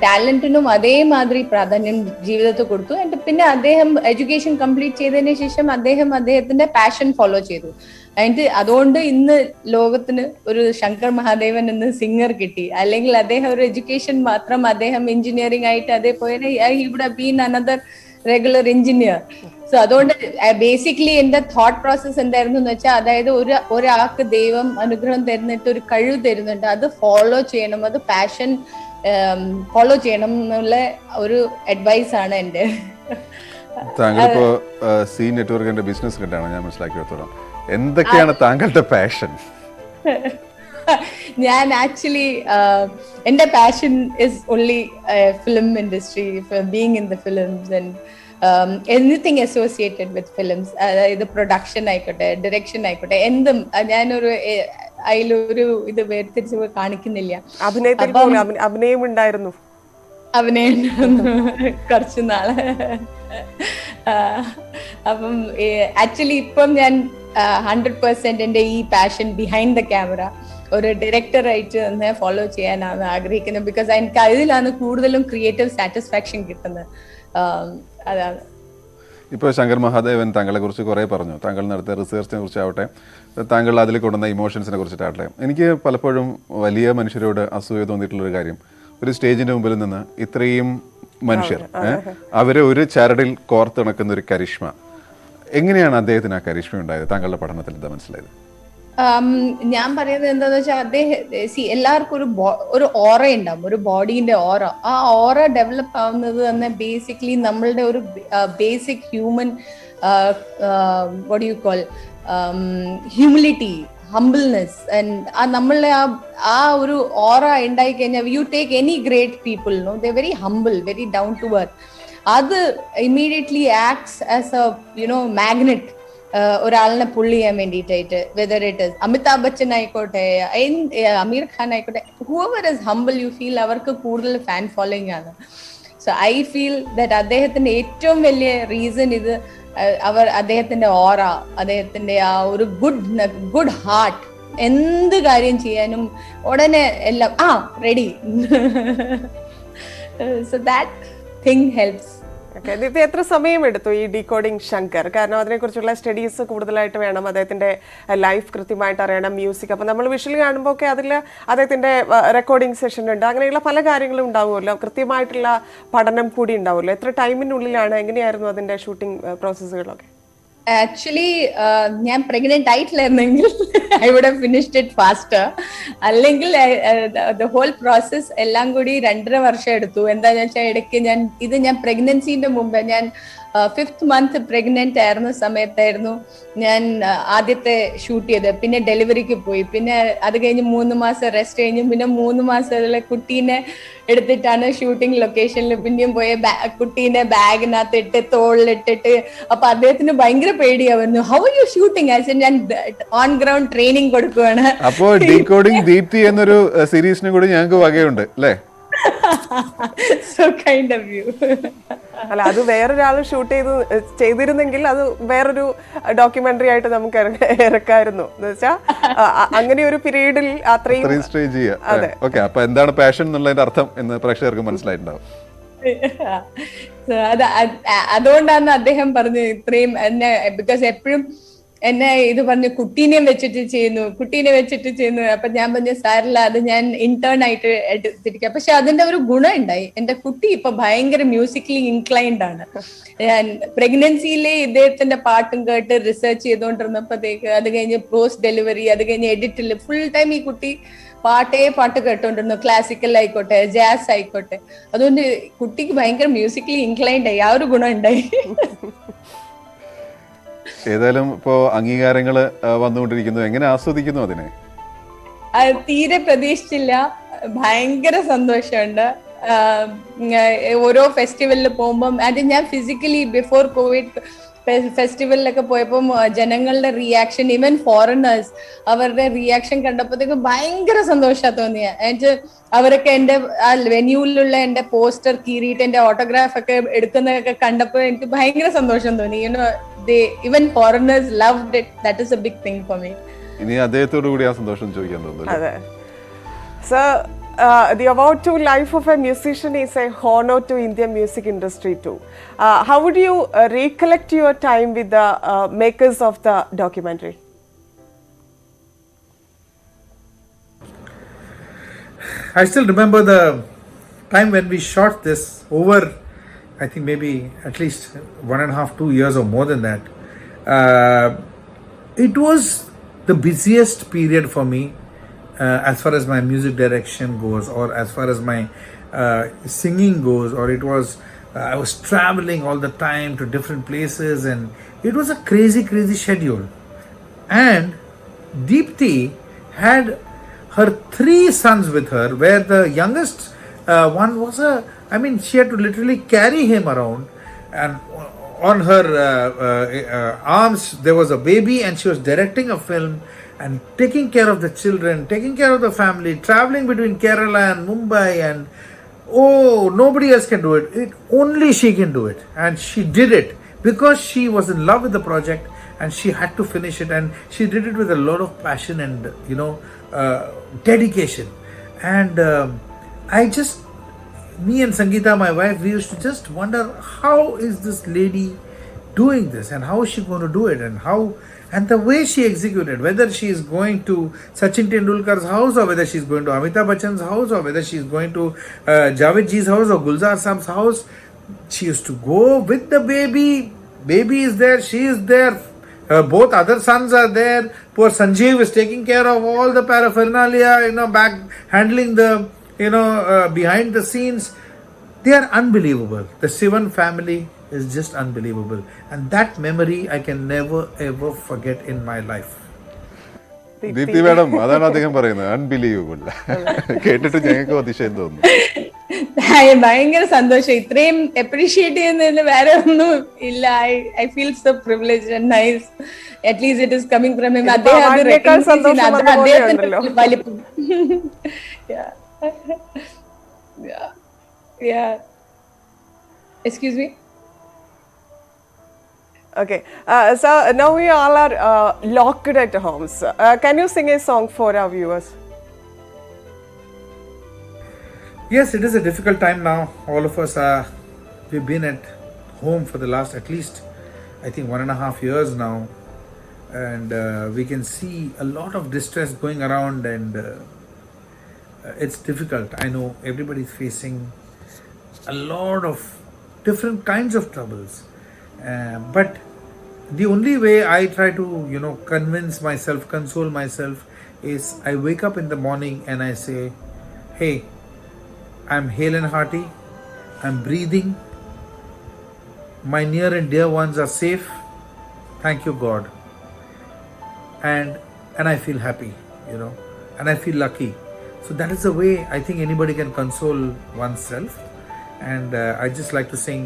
ടാലന്റിനും അതേമാതിരി പ്രാധാന്യം ജീവിതത്തിൽ കൊടുത്തു. ആൻഡ് പിന്നെ അദ്ദേഹം എഡ്യൂക്കേഷൻ കംപ്ലീറ്റ് ചെയ്തതിന് ശേഷം അദ്ദേഹത്തിന്റെ പാഷൻ ഫോളോ ചെയ്തു. ആൻഡ് അതുകൊണ്ട് ഇന്ന് ലോകത്തിന് ഒരു ശങ്കർ മഹാദേവൻ എന്ന സിംഗർ കിട്ടി. അല്ലെങ്കിൽ അദ്ദേഹം ഒരു എഡ്യൂക്കേഷൻ മാത്രം, അദ്ദേഹം എഞ്ചിനീയറിംഗ് ആയിട്ട് അതേപോലെ he would have been another regular engineer. So അതുകൊണ്ട് ബേസിക്കലി എന്റെ തോട്ട് പ്രോസസ് എന്തായിരുന്നു എന്ന് വെച്ചാൽ, അതായത് ഒരാൾക്ക് ദൈവം അനുഗ്രഹം തരുന്നിട്ട് ഒരു കഴിവ് തരുന്നുണ്ട്, അത് ഫോളോ ചെയ്യണം, അത് പാഷൻ ഫോളോ ചെയ്യണം എന്നുള്ള ഒരു അഡ്വൈസ് ആണ് എൻ്റെ. താങ്കളിപ്പോ സി നെറ്റ്വർക്കിന്റെ ബിസിനസ് കണ്ടാണ് ഞാൻ മനസ്സിലാക്കിയെടുത്തോളം. എന്തൊക്കെയാണ് താങ്കളുടെ പാഷൻ? ഞാൻ ആക്ച്വലി എൻ്റെ passion is only film industry, being in the films and anything associated with films. അതായത് പ്രൊഡക്ഷൻ ആയിക്കോട്ടെ, ഡയറക്ഷൻ ആയിക്കോട്ടെ, എന്തും. ഞാനൊരു അതിലൊരു ഇത് വേർതിരിച്ച് കാണിക്കുന്നില്ല. അഭിനയം ഉണ്ടായിരുന്നു കുറച്ചു നാള്. അപ്പം ആക്ച്വലി ഇപ്പം ഞാൻ 100% എൻ്റെ ഈ പാഷൻ ബിഹൈൻഡ് ദ ക്യാമറ ഒരു ഡയറക്ടറായിട്ട് തന്നെ ഫോളോ ചെയ്യാനാണ് ആഗ്രഹിക്കുന്നത്. ബിക്കോസ് എനിക്ക് അതിലാണ് കൂടുതലും ക്രിയേറ്റീവ് സാറ്റിസ്ഫാക്ഷൻ കിട്ടുന്നത്. അതാണ്. ഇപ്പോൾ ശങ്കർ മഹാദേവൻ താങ്കളെ കുറിച്ച് കുറേ പറഞ്ഞു. താങ്കൾ നടത്തിയ റിസർച്ചിനെ കുറിച്ചാവട്ടെ, താങ്കൾ അതിൽ കൊണ്ടുവന്ന ഇമോഷൻസിനെ കുറിച്ചിട്ടാവട്ടെ, എനിക്ക് പലപ്പോഴും വലിയ മനുഷ്യരോട് അസൂയ തോന്നിയിട്ടുള്ളൊരു കാര്യം, ഒരു സ്റ്റേജിൻ്റെ മുമ്പിൽ നിന്ന് ഇത്രയും മനുഷ്യർ അവരെ ഒരു ചരടിൽ കോർത്തിണക്കുന്ന ഒരു കരിഷ്മ, എങ്ങനെയാണ് അദ്ദേഹത്തിന് ആ കരിഷ്മ ഉണ്ടായത്? താങ്കളുടെ പഠനത്തിൽ എന്താ മനസ്സിലായത്? ഞാൻ പറയുന്നത് എന്താന്ന് വെച്ചാൽ എല്ലാവർക്കും ഒരു ഓറ ഉണ്ടാവും, ഒരു ബോഡീന്റെ ഓറ. ആ ഓറ ഡെവലപ്പ് ആവുന്നത് തന്നെ ബേസിക്കലി നമ്മളുടെ ഒരു basic human what you call humility, humbleness. And നമ്മളുടെ ആ ഒരു ഓറ ഉണ്ടായി കഴിഞ്ഞാൽ you take any great people, no, they very humble, very down to earth. അത് immediately acts as a magnet ഒരാളിനെ പുള്ളി ചെയ്യാൻ വേണ്ടിയിട്ടായിട്ട്. Whether it is Amitabh Bachchan ആയിക്കോട്ടെ, അമീർ ഖാൻ ആയിക്കോട്ടെ, whoever is humble you feel അവർക്ക് കൂടുതൽ ഫാൻ ഫോളോയിങ് ആണ്. സോ ഐ ഫീൽ ദാറ്റ് അദ്ദേഹത്തിന്റെ ഏറ്റവും വലിയ റീസൺ ഇത് അദ്ദേഹത്തിന്റെ ഓറ, അദ്ദേഹത്തിന്റെ ആ ഒരു ഗുഡ് ഹാർട്ട്. എന്ത് കാര്യം ചെയ്യാനും ഉടനെ എല്ലാം ready. So that thing helps. ഇത് എത്ര സമയമെടുത്തു ഈ ഡീകോഡിംഗ് ശങ്കർ? കാരണം അതിനെക്കുറിച്ചുള്ള സ്റ്റഡീസ് കൂടുതലായിട്ട് വേണം, അദ്ദേഹത്തിന്റെ ലൈഫ് കൃത്യമായിട്ട് അറിയണം, മ്യൂസിക്. അപ്പം നമ്മൾ വിഷ്വൽ കാണുമ്പോൾ ഒക്കെ അതിൽ അദ്ദേഹത്തിന്റെ റെക്കോർഡിംഗ് സെഷൻ ഉണ്ട്, അങ്ങനെയുള്ള പല കാര്യങ്ങളും ഉണ്ടാവുമല്ലോ, കൃത്യമായിട്ടുള്ള പഠനം കൂടി ഉണ്ടാവുമല്ലോ. എത്ര ടൈമിനുള്ളിലാണ്, എങ്ങനെയായിരുന്നു അതിന്റെ ഷൂട്ടിംഗ് പ്രോസസ്സുകളൊക്കെ? ആക്ച്വലി ഞാൻ പ്രഗ്നന്റ് ആയിട്ടില്ലായിരുന്നെങ്കിൽ I would have finished it faster. അല്ലെങ്കിൽ ദ ഹോൾ പ്രോസസ് എല്ലാം കൂടി 2.5 വർഷം എടുത്തു. എന്താന്ന് വെച്ചാൽ ഇടയ്ക്ക് ഞാൻ പ്രഗ്നൻസിന്റെ മുമ്പ്, ഞാൻ 5th month പ്രഗ്നന്റ് ആയിരുന്ന സമയത്തായിരുന്നു ഞാൻ ആദ്യത്തെ ഷൂട്ട് ചെയ്തത്. പിന്നെ ഡെലിവറിക്ക് പോയി, പിന്നെ അത് കഴിഞ്ഞ് 3 മാസം റെസ്റ്റ് കഴിഞ്ഞു, പിന്നെ 3 മാസത്തിലെ കുട്ടീനെ എടുത്തിട്ടാണ് ഷൂട്ടിംഗ് ലൊക്കേഷനിൽ പിന്നെയും പോയ. കുട്ടീനെ ബാഗിനകത്ത് ഇട്ട് തോളിലിട്ടിട്ട്, അപ്പൊ അദ്ദേഹത്തിന് ഭയങ്കര പേടിയാവുന്നു. How are you shooting? As ഞാൻ ഓൺ ഗ്രൗണ്ട് ട്രെയിനിങ് കൊടുക്കുകയാണ്. അപ്പോ ഡീകോഡിംഗ് ദീപ്തി എന്നൊരു സീരീസിനും കൂടി ഞങ്ങൾക്ക് വകയുണ്ട് അല്ലേ? So kind of you. അല്ല, അത് വേറൊരാൾ ഷൂട്ട് ചെയ്തിരുന്നെങ്കിൽ അത് വേറൊരു ഡോക്യുമെന്ററി ആയിട്ട് നമുക്ക് ഇറക്കായിരുന്നു. എന്ന് വെച്ചാൽ അങ്ങനെ ഒരു പീരീഡിൽ അത്രയും സ്റ്റേജ് ചെയ്യാം. ഓക്കെ, അപ്പൊ എന്താണ് പാഷൻ എന്നുള്ളതിന്റെ അർത്ഥം എന്ന് പ്രേക്ഷകർക്ക് മനസ്സിലായിട്ടുണ്ടാവും. അതുകൊണ്ടാണ് അദ്ദേഹം പറഞ്ഞു ഇത്രയും എന്നെ, ബിക്കോസ് എപ്പോഴും എന്നെ ഇത് പറഞ്ഞു കുട്ടീനെ വെച്ചിട്ട് ചെയ്യുന്നു. അപ്പൊ ഞാൻ പറഞ്ഞു സാറില്ല, അത് ഞാൻ ഇന്റേൺ ആയിട്ട് എടുത്തിരിക്കുക. പക്ഷെ അതിന്റെ ഒരു ഗുണം ഉണ്ടായി. എന്റെ കുട്ടി ഇപ്പൊ ഭയങ്കര മ്യൂസിക്കലി ഇൻക്ലൈൻഡ് ആണ്. ഞാൻ പ്രഗ്നൻസിയിലെ ഇദ്ദേഹത്തിന്റെ പാട്ടും കേട്ട് റിസർച്ച് ചെയ്തുകൊണ്ടിരുന്നപ്പോഴത്തേക്ക്, അത് കഴിഞ്ഞ് പോസ്റ്റ് ഡെലിവറി, അത് കഴിഞ്ഞ് എഡിറ്റില് ഫുൾ ടൈം ഈ കുട്ടി പാട്ട് കേട്ടോണ്ടിരുന്നു. ക്ലാസിക്കൽ ആയിക്കോട്ടെ, ജാസ് ആയിക്കോട്ടെ. അതുകൊണ്ട് കുട്ടിക്ക് ഭയങ്കര മ്യൂസിക്കലി ഇൻക്ലൈൻഡ് ആയി. ആ ഒരു ഗുണം ഉണ്ടായി. ഏതായാലും ഇപ്പോ അംഗീകാരങ്ങൾ വന്നുകൊണ്ടിരിക്കുന്നു, എങ്ങനെ ആസ്വദിക്കുന്നു അതിനെ? തീരെ പ്രതീക്ഷിച്ചില്ല. ഭയങ്കര സന്തോഷമുണ്ട്. ഓരോ ഫെസ്റ്റിവലിൽ പോകുമ്പം, അത് ഞാൻ ഫിസിക്കലി ബിഫോർ കോവിഡ് ഫെസ്റ്റിവലിലൊക്കെ പോയപ്പം ജനങ്ങളുടെ റിയാക്ഷൻ, ഈവൻ ഫോറിനേഴ്സ്, അവരുടെ റിയാക്ഷൻ കണ്ടപ്പോഴത്തേക്ക് ഭയങ്കര സന്തോഷമാണ് തോന്നിയ. എന്നിട്ട് അവരൊക്കെ എന്റെ ആ വെന്യൂവിലുള്ള എന്റെ പോസ്റ്റർ കീറിയിട്ട് എന്റെ ഓട്ടോഗ്രാഫ് ഒക്കെ എടുക്കുന്നതൊക്കെ കണ്ടപ്പോൾ എനിക്ക് ഭയങ്കര സന്തോഷം തോന്നി. Even foreigners loved it. That is a big thing for me. ഇനി അദ്ദേഹത്തോടു കൂടി ആ സന്തോഷം ചോദിക്കാൻ തോന്നുന്നു. അതെ sir, the award to life of a musician is a honor to Indian music industry too. How would you recollect your time with the makers of the documentary? I still remember the time when we shot this over, I think maybe at least 1.5-2 years or more than that. It was the busiest period for me. As far as my music direction goes, or as far as my singing goes, or it was I was traveling all the time to different places, and it was a crazy schedule. And Deepti had her 3 sons with her, where the youngest one was she had to literally carry him around, and on her arms there was a baby, and she was directing a film and taking care of the children, taking care of the family, traveling between Kerala and Mumbai, and nobody else can do it. Only she can do it, and she did it because she was in love with the project and she had to finish it, and she did it with a lot of passion and dedication. And me and Sangeeta, my wife, we used to just wonder, how is this lady doing this and how is she going to do it, and the way she executed, whether she is going to Sachin Tendulkar's house or whether she is going to Amitabh Bachchan's house or whether she is going to Javed Ji's house or Gulzar Saab's house. She used to go with the baby. Baby is there, she is there. Both other sons are there. Poor Sanjeev is taking care of all the paraphernalia, back handling the, behind the scenes. They are unbelievable. The Sivan family is just unbelievable. And that memory I can never ever forget in my life. Deepti madam അതാണ് അദ്ദേഹം പറയുന്നത്, unbelievable. കേട്ടിട്ട് ഞങ്ങൾക്ക് അതിശയം തോന്നുന്നു. ഭയങ്കര സന്തോഷം. ഇത്രയും അപ്രീഷിയേറ്റ് ചെയ്യുന്നതിന് വേറെ ഒന്നും ഇല്ല. I feel so privileged and nice. At least it is coming from him. അദ്ദേഹത്തിന്റെ വലിപ്പം. Excuse me. Okay, so now we all are locked at homes. Can you sing a song for our viewers? Yes, it is a difficult time now. All of us we've been at home for the last at least, I think, 1.5 years now, and we can see a lot of distress going around, and it's difficult. I know everybody's facing a lot of different kinds of troubles. But the only way I try to, convince myself, console myself, is I wake up in the morning and I say, hey, I'm hale and hearty, I'm breathing, my near and dear ones are safe, thank you God. And I feel happy, and I feel lucky. So that is the way I think anybody can console oneself. And I just like to sing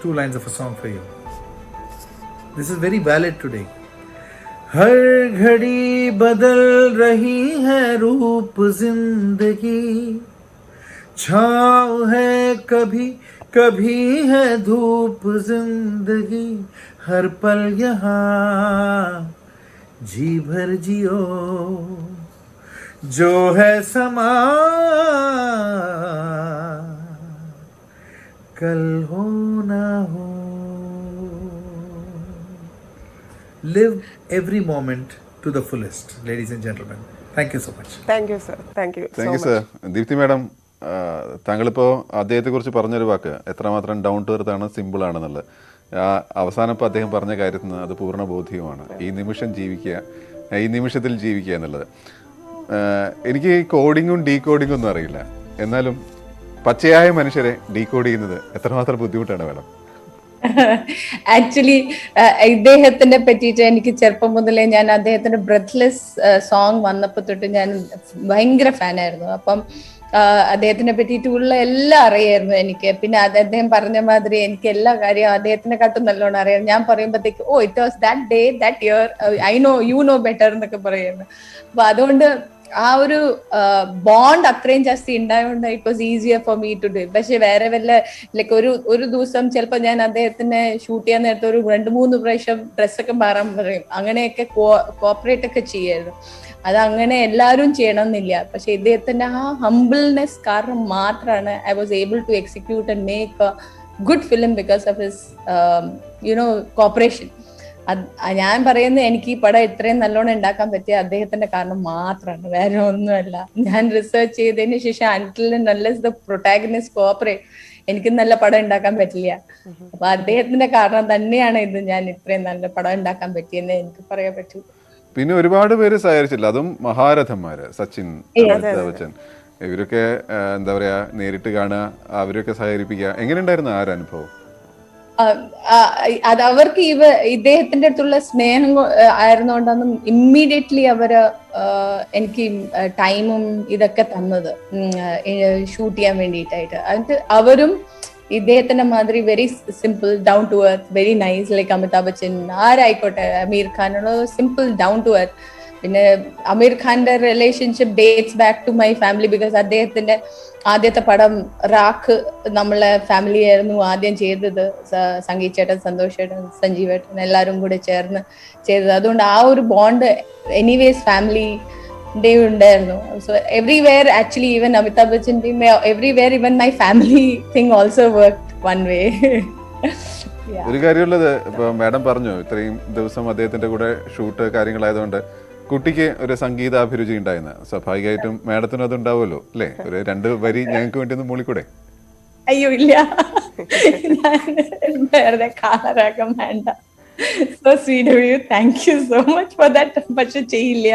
2 lines of a song for you. This is very valid today. हर घड़ी बदल रही है रूप जिंदगी, छाँव है कभी कभी है धूप जिंदगी, हर पल यहाँ जी भर जियो, जो है समा कल हो ना हो. Live every moment to the fullest, ladies and gentlemen. Thank you so much. Thank you, sir. Thank you so much. Sir. Deepthi madam, താങ്കളിപ്പോൾ അദ്ദേഹത്തെക്കുറിച്ച് പറഞ്ഞൊരു വാക്ക് എത്രമാത്രം ഡൗൺ ടു എർത്ത് ആണ്, സിമ്പിൾ ആണെന്നുള്ളത്. അവസാനം ഇപ്പോൾ അദ്ദേഹം പറഞ്ഞ കാര്യത്തിൽ നിന്ന് അത് പൂർണ്ണ ബോധ്യവുമാണ്. ഈ നിമിഷത്തിൽ ജീവിക്കുക എന്നുള്ളത്. എനിക്ക് കോഡിങ്ങും ഡീകോഡിങ്ങും ഒന്നും അറിയില്ല, എന്നാലും പച്ചയായ മനുഷ്യരെ ഡീകോഡ് ചെയ്യുന്നത് എത്രമാത്രം ബുദ്ധിമുട്ടാണ് മാഡം? ആക്ച്വലി ഇദ്ദേഹത്തിനെ പറ്റിയിട്ട് എനിക്ക് ചെറുപ്പം മുതലേ, ഞാൻ അദ്ദേഹത്തിന്റെ ബ്രെത്ത്ലെസ് സോങ് വന്നപ്പോ തൊട്ട് ഞാൻ ഭയങ്കര ഫാനായിരുന്നു. അപ്പം അദ്ദേഹത്തിനെ പറ്റിയിട്ടുള്ള എല്ലാം അറിയായിരുന്നു എനിക്ക്. പിന്നെ അദ്ദേഹം പറഞ്ഞ മാതിരി എനിക്ക് എല്ലാ കാര്യവും അദ്ദേഹത്തിനെക്കാട്ടും നല്ലോണം അറിയാം. ഞാൻ പറയുമ്പോഴത്തേക്ക് it was that day that year, I know you know better എന്നൊക്കെ പറയുന്നു. അപ്പൊ അതുകൊണ്ട് ആ ഒരു ബോണ്ട് അത്രയും ജാസ്തി ഉണ്ടായതുകൊണ്ട് it was easier for me to do. പക്ഷെ വേറെ വല്ല ലൈക്ക് ഒരു ദിവസം ചിലപ്പോൾ ഞാൻ അദ്ദേഹത്തിനെ ഷൂട്ട് ചെയ്യാൻ നേരത്തെ ഒരു 2-3 പ്രാവശ്യം ഡ്രസ്സൊക്കെ മാറാൻ പറയും. അങ്ങനെയൊക്കെ കോപ്പറേറ്റ് ഒക്കെ ചെയ്യായിരുന്നു. അത് അങ്ങനെ എല്ലാവരും ചെയ്യണമെന്നില്ല. പക്ഷെ ഇദ്ദേഹത്തിന്റെ ആ ഹംബിൾനെസ് കാരണം മാത്രമാണ് I was able to execute and make a good film because of his cooperation. ഞാൻ പറയുന്നത് എനിക്ക് ഈ പടം ഇത്രയും നല്ലോണം ഉണ്ടാക്കാൻ പറ്റിയ അദ്ദേഹത്തിന്റെ കാരണം മാത്രമാണ്, വേറെ ഒന്നുമല്ല. ഞാൻ റിസർച്ച് ചെയ്തതിന് ശേഷം അൺടിൽ ദ പ്രൊട്ടാഗണിസ്റ്റ് കോപ്പറേറ്റ് എനിക്ക് നല്ല പടം ഉണ്ടാക്കാൻ പറ്റില്ല. അപ്പൊ അദ്ദേഹത്തിന്റെ കാരണം തന്നെയാണ് ഇത് ഞാൻ ഇത്രയും നല്ല പടം ഉണ്ടാക്കാൻ പറ്റിയെന്ന് എനിക്ക് പറയാൻ പറ്റൂ. പിന്നെ ഒരുപാട് പേര് സഹകരിച്ചില്ല, അതും മഹാരഥന്മാര്, സച്ചിൻ, അമിതാഭ് ബച്ചൻ, ഇവരൊക്കെ എന്താ പറയാ, നേരിട്ട് കാണുക, അവരൊക്കെ സഹകരിപ്പിക്കുക. എങ്ങനെയുണ്ടായിരുന്നു ആ ഒരു അനുഭവം? അത് അവർക്ക് ഇദ്ദേഹത്തിന്റെ അടുത്തുള്ള സ്നേഹം ആയിരുന്നുകൊണ്ടൊന്നും ഇമ്മീഡിയറ്റ്ലി അവര് എനിക്ക് ടൈമും ഇതൊക്കെ തന്നത് ഷൂട്ട് ചെയ്യാൻ വേണ്ടിയിട്ടായിട്ട്. എന്നിട്ട് അവരും ഇദ്ദേഹത്തിന്റെ മാതിരി very simple, down to earth, very nice, like Amitabh Bachchan ആരായിക്കോട്ടെ, Aamir Khan, simple down to earth. പിന്നെ അമീർ ഖാന്റെ relationship dates back to my family because അദ്ദേഹത്തിന്റെ ആദ്യത്തെ പടം റാഖ് നമ്മളെ ഫാമിലി ആയിരുന്നു ആദ്യം ചെയ്തത്. സംഗീത് ചേട്ടൻ, സന്തോഷ് ചേട്ടൻ, സഞ്ജീവ് ഏട്ടൻ എല്ലാവരും കൂടെ ചേർന്ന് ചെയ്തത്. അതുകൊണ്ട് ആ ഒരു ബോണ്ട് എനിവേസ് ഫാമിലി ഉണ്ടായിരുന്നു. So everywhere actually even Amitabh Bachchan team everywhere even my family thing also work one way. ഒരു കാര്യമുള്ളത്, ഇപ്പൊ മാഡം പറഞ്ഞു ഇത്രയും ദിവസം അദ്ദേഹത്തിന്റെ കൂടെ ഷൂട്ട് കാര്യങ്ങളായതുകൊണ്ട് കുട്ടിക്ക് ഒരു സംഗീതാഭിരുചി ഉണ്ടായിരുന്നു. സ്വാഭാവികമായിട്ടും മാഡത്തിനും അത് ഉണ്ടാവുമല്ലോ അല്ലേ? ഒരു 2 വരി ഞങ്ങൾക്ക് വേണ്ടി ഒന്ന് മൂളിക്കൂടെ? അയ്യോ ഇല്ല, വെറുതെ കാലരാഗം വേണ്ട. So sweet of you, thank you so much for that. പക്ഷെ ചെയ്യില്ല.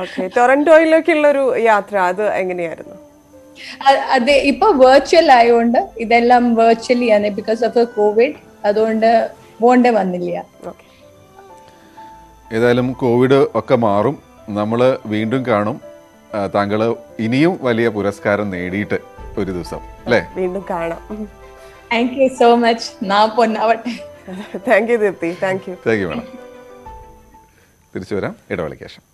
ഓക്കെ, ടൊറന്റോയിലേക്കുള്ള ഒരു യാത്ര അത് എങ്ങനെയായിരുന്നു? അതെ, ഇപ്പൊ വെർച്വൽ ആയതുകൊണ്ട് ഇതെല്ലാം വെർച്വലി ആണ് ബിക്കോസ് ഓഫ് കോവിഡ്. അതുകൊണ്ട് പോണ്ടേ വന്നില്ല. ഏതായാലും കോവിഡ് ഒക്കെ മാറും, നമ്മൾ വീണ്ടും കാണും. താങ്കൾ ഇനിയും വലിയ പുരസ്കാരം നേടിയിട്ട് ഒരു ദിവസം അല്ലേ? വീണ്ടും കാണാം. Thank you so much. നാ പൊന്നാവട്ടെ. Thank you Deepthi. Thank you madam. തിരിച്ചു വരാം ഇടവേളയ്ക്ക് ശേഷം.